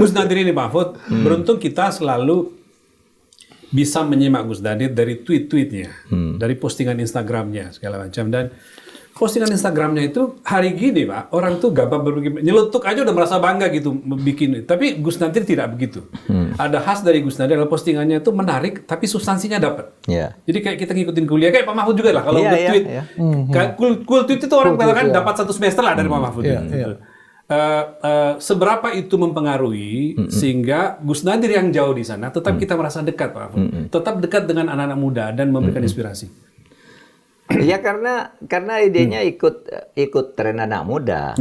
Gus Nadir ini, Pak Mahfud, beruntung kita selalu bisa menyimak Gus Nadir dari tweet-tweetnya, dari postingan Instagramnya segala macam, dan postingan Instagramnya itu hari gini Pak, orang tuh gampang berpikir, nyelutuk aja udah merasa bangga gitu bikin. Tapi Gus Nadir tidak begitu. Ada khas dari Gus Nadir adalah postingannya itu menarik, tapi substansinya dapat. Jadi kayak kita ngikutin kuliah, kayak Pak Mahfud juga lah kalau nge-tweet. Cool tweet itu orang bilang kan dapat 1 semester lah dari Pak Mahfud. Seberapa itu mempengaruhi sehingga Gus Nadir yang jauh di sana, tetap kita merasa dekat Pak Mahfud. Tetap dekat dengan anak-anak muda dan memberikan inspirasi. Ya karena idenya ikut tren anak muda,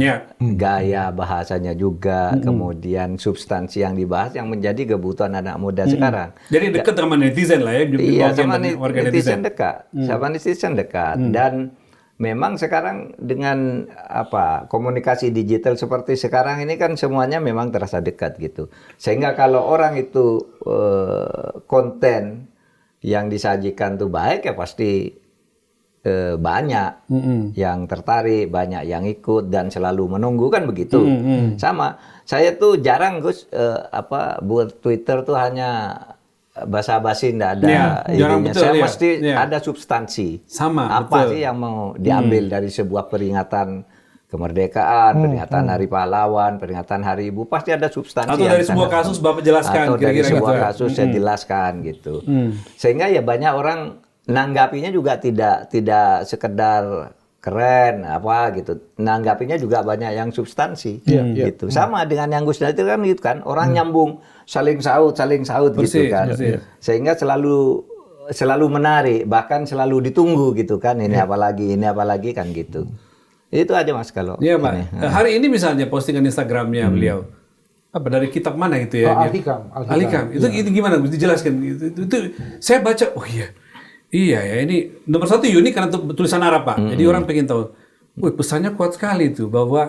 gaya bahasanya juga, kemudian substansi yang dibahas yang menjadi kebutuhan anak muda sekarang. Jadi dekat sama netizen lah ya, iya, sama netizen dekat, sama netizen dekat. Dan memang sekarang dengan komunikasi digital seperti sekarang ini kan semuanya memang terasa dekat gitu. Sehingga kalau orang itu konten yang disajikan tuh baik ya pasti banyak yang tertarik, banyak yang ikut dan selalu menunggu kan begitu. Sama, saya tuh jarang Gus buat Twitter tuh hanya basa-basi, ndak ada idenya. Saya mesti ada substansi. Sama, apa sih yang mau diambil dari sebuah peringatan kemerdekaan, peringatan Hari Pahlawan, peringatan Hari Ibu, pasti ada substansi. Atau dari sebuah kasus Bapak jelaskan. Atau dari sebuah kasus saya jelaskan gitu. Sehingga ya banyak orang nanggapinya juga tidak sekedar keren gitu. Nanggapinya juga banyak yang substansi gitu. Sama dengan yang Gus Nadir kan gitu kan, orang nyambung saling saut gitu kan. Sehingga selalu menarik, bahkan selalu ditunggu gitu kan. Ini apalagi kan gitu. Itu aja Mas kalau. Iya Pak. Hari ini misalnya postingan Instagramnya beliau dari kitab mana gitu ya? Al-Hikam. Itu gimana Gus, dijelaskan itu saya baca, oh iya ya, ini nomor 1 unik karena tulisan Arab Pak. Jadi orang pengen tahu. Pesannya kuat sekali itu bahwa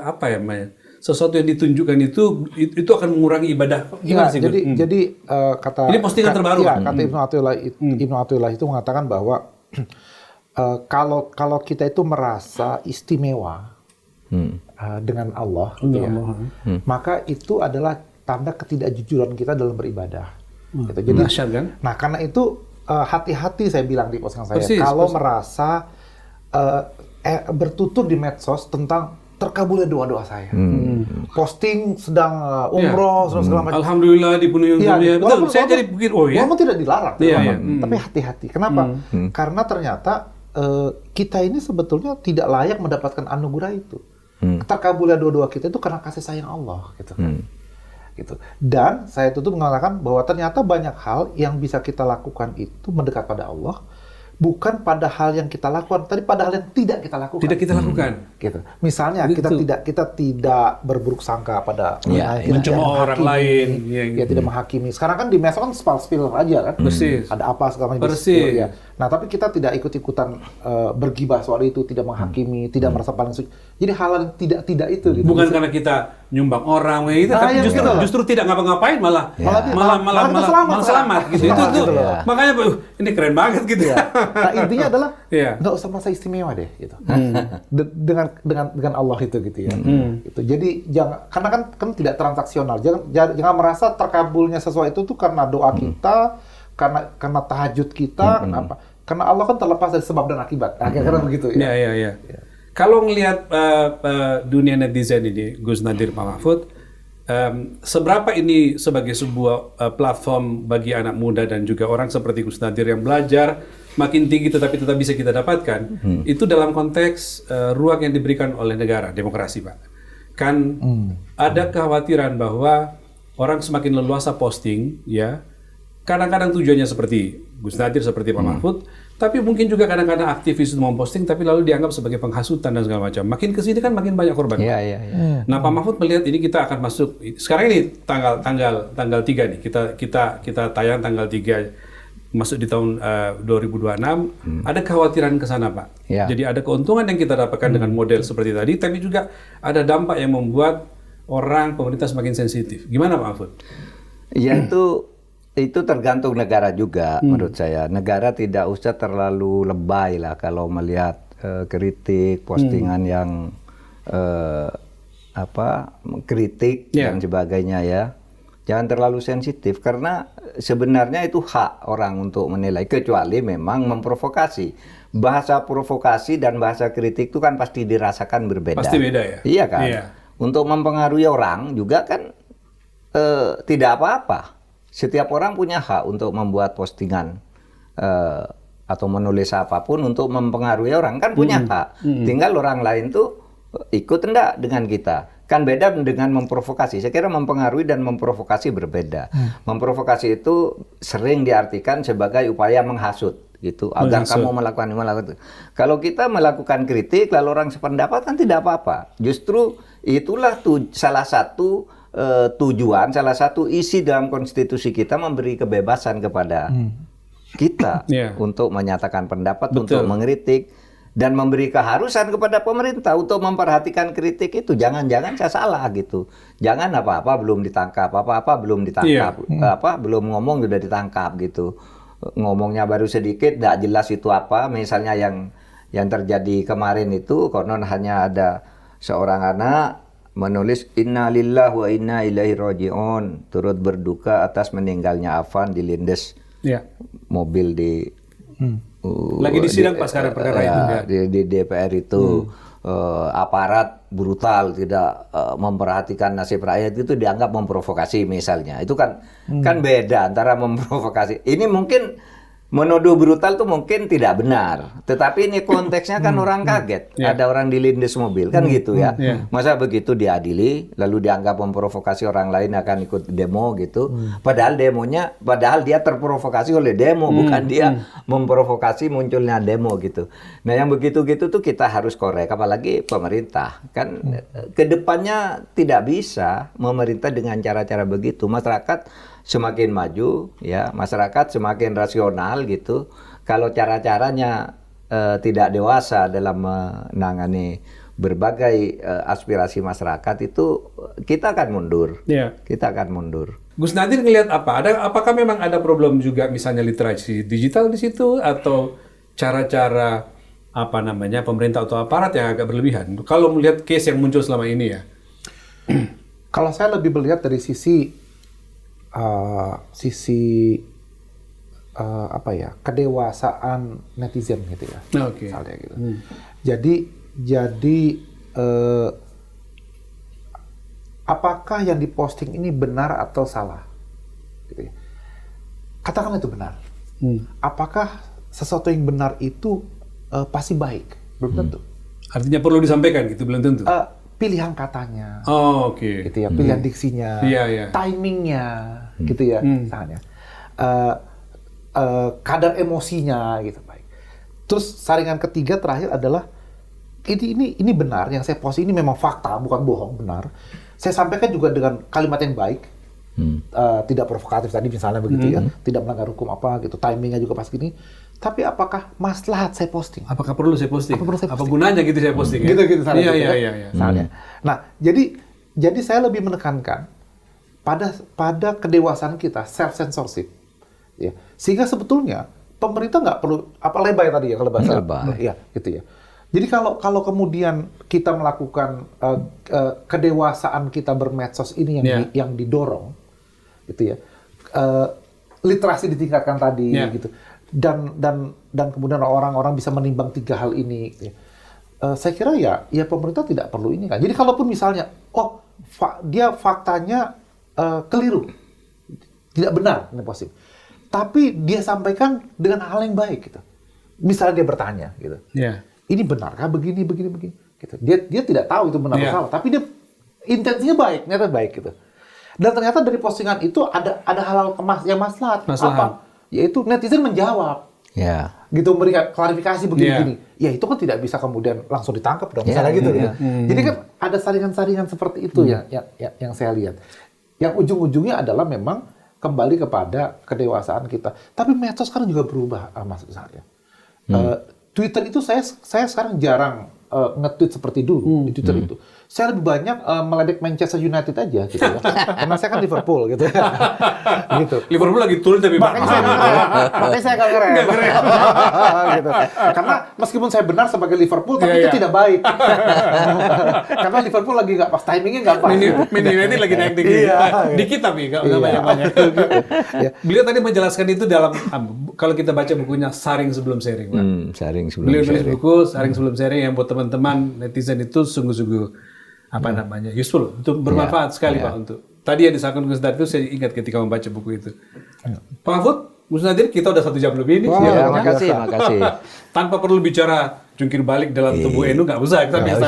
sesuatu yang ditunjukkan itu akan mengurangi ibadah. Gimana sih? Jadi kata ini postingan terbaru. Kata Ibnu Athaillah itu mengatakan bahwa kalau kita itu merasa istimewa dengan Allah, maka itu adalah tanda ketidakjujuran kita dalam beribadah. Gitu. Jadi, nah karena itu hati-hati saya bilang di postingan saya kalau merasa bertutur di medsos tentang terkabulnya doa-doa saya. Posting sedang umroh, segala macam. Alhamdulillah dipenuhi dunia. Betul, saya jadi pikir, walaupun tidak dilarang. Tapi hati-hati. Kenapa? Karena ternyata kita ini sebetulnya tidak layak mendapatkan anugerah itu. Terkabulnya doa-doa kita itu karena kasih sayang Allah. Gitu kan. Gitu. Dan saya tutup mengatakan bahwa ternyata banyak hal yang bisa kita lakukan itu mendekat pada Allah, bukan pada hal yang kita lakukan, tapi pada hal yang tidak kita lakukan. Tidak kita lakukan. Gitu. Misalnya kita tidak berburuk sangka pada mencemooh orang lain, tidak menghakimi. Sekarang kan di medsos kan spill aja kan. Ada apa segala macam. Nah, tapi kita tidak ikut-ikutan bergibah soal itu, tidak menghakimi, tidak merasa paling suci. Jadi hal yang tidak itu gitu. Bukan karena kita nyumbang orang kayak gitu, tapi justru tidak ngapa-ngapain malah selamat gitu. Itu makanya ini keren banget gitu. Nah, intinya adalah nggak usah merasa istimewa deh gitu. Dengan Allah itu gitu ya. Gitu. Jadi karena kan tidak transaksional. Jangan merasa terkabulnya sesuatu itu karena doa kita, karena tahajud kita, kenapa? Karena Allah kan terlepas dari sebab dan akibat. Akhirnya begitu ya. Iya. Kalau ngelihat dunia netizen ini, Gus Nadir, Pak Mahfud, seberapa ini sebagai sebuah platform bagi anak muda dan juga orang seperti Gus Nadir yang belajar makin tinggi tetapi tetap bisa kita dapatkan, itu dalam konteks ruang yang diberikan oleh negara, demokrasi, Pak. Kan ada kekhawatiran bahwa orang semakin leluasa posting, ya, kadang-kadang tujuannya seperti Gus Nadir, seperti Pak Mahfud, tapi mungkin juga kadang-kadang aktivis itu memposting, tapi lalu dianggap sebagai penghasutan dan segala macam. Makin kesini kan makin banyak korban. Iya. Nah, Pak Mahfud melihat ini kita akan masuk sekarang ini tanggal 3 nih. Kita tayang tanggal 3 masuk di tahun 2026. Ada kekhawatiran ke sana, Pak. Ya. Jadi ada keuntungan yang kita dapatkan dengan model seperti tadi, tapi juga ada dampak yang membuat pemerintah semakin sensitif. Gimana, Pak Mahfud? Ya itu tergantung negara juga menurut saya. Negara tidak usah terlalu lebay lah kalau melihat kritik, postingan yang kritik dan sebagainya ya. Jangan terlalu sensitif karena sebenarnya itu hak orang untuk menilai, kecuali memang memprovokasi. Bahasa provokasi dan bahasa kritik itu kan pasti dirasakan berbeda. Pasti beda ya? Iya kan? Iya. Untuk mempengaruhi orang juga kan tidak apa-apa. Setiap orang punya hak untuk membuat postingan atau menulis apapun untuk mempengaruhi orang, kan punya hak. Tinggal orang lain tuh ikut enggak dengan kita. Kan beda dengan memprovokasi. Saya kira mempengaruhi dan memprovokasi berbeda. Memprovokasi itu sering diartikan sebagai upaya menghasut gitu, agar kamu melakukan. Kalau kita melakukan kritik lalu orang sependapat kan tidak apa-apa. Justru itulah salah satu tujuan, salah satu isi dalam konstitusi kita memberi kebebasan kepada kita untuk menyatakan pendapat, untuk mengkritik, dan memberi keharusan kepada pemerintah untuk memperhatikan kritik itu. Jangan-jangan saya salah gitu. Jangan apa-apa belum ditangkap, apa-apa belum ditangkap, belum ngomong sudah ditangkap gitu. Ngomongnya baru sedikit, tidak jelas itu apa. Misalnya yang terjadi kemarin itu, konon hanya ada seorang anak menulis inna lillahi wa inna ilaihi raji'un, turut berduka atas meninggalnya Afan dilindes mobil di lagi di sidang pas sekarang perkara itu kan? Di DPR itu aparat brutal, tidak memperhatikan nasib rakyat, itu dianggap memprovokasi misalnya. Itu kan beda antara memprovokasi. Ini mungkin menuduh brutal itu mungkin tidak benar, tetapi ini konteksnya kan orang kaget, ada orang dilindes mobil, kan gitu ya. Masa begitu diadili, lalu dianggap memprovokasi orang lain akan ikut demo gitu. Padahal dia terprovokasi oleh demo, bukan dia memprovokasi munculnya demo gitu. Nah yang begitu-gitu tuh kita harus korek, apalagi pemerintah. Kan kedepannya tidak bisa memerintah dengan cara-cara begitu. Masyarakat semakin maju, ya, masyarakat semakin rasional gitu. Kalau cara-caranya tidak dewasa dalam menangani berbagai aspirasi masyarakat, itu kita akan mundur. Kita akan mundur. Gus Nadir ngelihat apa? Apakah memang ada problem juga misalnya literasi digital di situ atau cara-cara pemerintah atau aparat yang agak berlebihan? Kalau melihat case yang muncul selama ini ya. Kalau saya lebih melihat dari sisi kedewasaan netizen gitu ya, misalnya gitu. Jadi apakah yang diposting ini benar atau salah? Gitu ya. Katakanlah itu benar. Apakah sesuatu yang benar itu pasti baik? Belum tentu. Artinya perlu disampaikan gitu, belum tentu. Pilihan katanya, gitu ya, pilihan diksinya, timingnya, gitu ya, misalnya, kadar emosinya, gitu, baik. Terus saringan ketiga terakhir adalah ini benar, yang saya post ini memang fakta, bukan bohong, benar. Saya sampaikan juga dengan kalimat yang baik, tidak provokatif tadi misalnya begitu ya, tidak melanggar hukum apa gitu, timingnya juga pas gini. Tapi apakah maslahat saya posting? Apakah perlu saya posting? Apa gunanya gitu saya posting? Gitu Iya. misalnya. Nah, jadi Jadi saya lebih menekankan pada kedewasaan kita, self censorship, ya. Sehingga sebetulnya pemerintah nggak perlu apa lebay tadi ya kalau bahasa, ya gitu ya. Jadi kalau kemudian kita melakukan kedewasaan kita bermedsos ini yang didorong, gitu ya, literasi ditingkatkan tadi, gitu, dan kemudian orang-orang bisa menimbang 3 hal ini. Gitu ya. Saya kira ya pemerintah tidak perlu ini kan. Jadi kalaupun misalnya, dia faktanya keliru, tidak benar, ini positif, tapi dia sampaikan dengan hal yang baik, gitu. Misalnya dia bertanya, gitu. Ini benarkah begini, gitu. Dia tidak tahu itu benar atau salah, tapi dia intensinya baik, ternyata baik, gitu. Dan ternyata dari postingan itu ada hal-hal yang maslahat. Apa? Yaitu netizen menjawab, gitu, memberikan klarifikasi begini-begini. Ya itu kan tidak bisa kemudian langsung ditangkap dong, misalnya gitu. Jadi kan ada saringan-saringan seperti itu yang saya lihat. Yang ujung-ujungnya adalah memang kembali kepada kedewasaan kita. Tapi medsos sekarang juga berubah, Mas saya. Twitter itu saya sekarang jarang nge-tweet seperti dulu di Twitter itu. Saya lebih banyak meledek Manchester United aja gitu ya. Karena saya kan Liverpool gitu. Gitu. Liverpool lagi turun tapi makanya saya nggak keren. Gitu. Karena meskipun saya benar sebagai Liverpool, tapi itu tidak baik. Karena Liverpool lagi nggak pas, timingnya nggak pas. Man United lagi naik tinggi. Dikit tapi nggak banyak-banyak. Beliau tadi menjelaskan itu dalam, kalau kita baca bukunya Saring Sebelum Sharing, Pak. Beliau nulis buku Saring Sebelum Sharing yang buat teman-teman netizen itu sungguh-sungguh useful, itu bermanfaat sekali Pak. Untuk tadi yang disampaikan Gus Nadir itu saya ingat ketika membaca buku itu. Pak Mahfud, Gus Nadir, kita udah 1 jam lebih ini. Makasih. Tanpa perlu bicara jungkir balik dalam tubuh NU, nggak usah, kita biasa.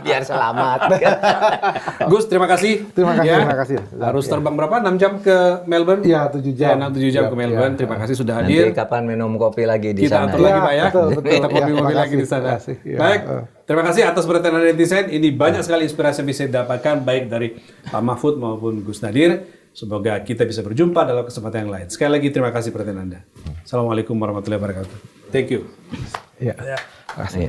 Biar selamat. Gus, terima kasih. Terima kasih. Harus terbang berapa? 6 jam ke Melbourne? Iya, 7 jam. 7 jam ke Melbourne. Terima kasih sudah hadir. Nanti kapan minum kopi lagi di Kita sana? atur lagi Pak ya. Betul. Kita kopi lagi di sana. Baik. Terima kasih atas perhatian netizen. Ini banyak sekali inspirasi yang bisa didapatkan baik dari Pak Mahfud maupun Gus Nadir. Semoga kita bisa berjumpa dalam kesempatan yang lain. Sekali lagi terima kasih perhatian Anda. Assalamualaikum warahmatullahi wabarakatuh. Thank you. Terima kasih.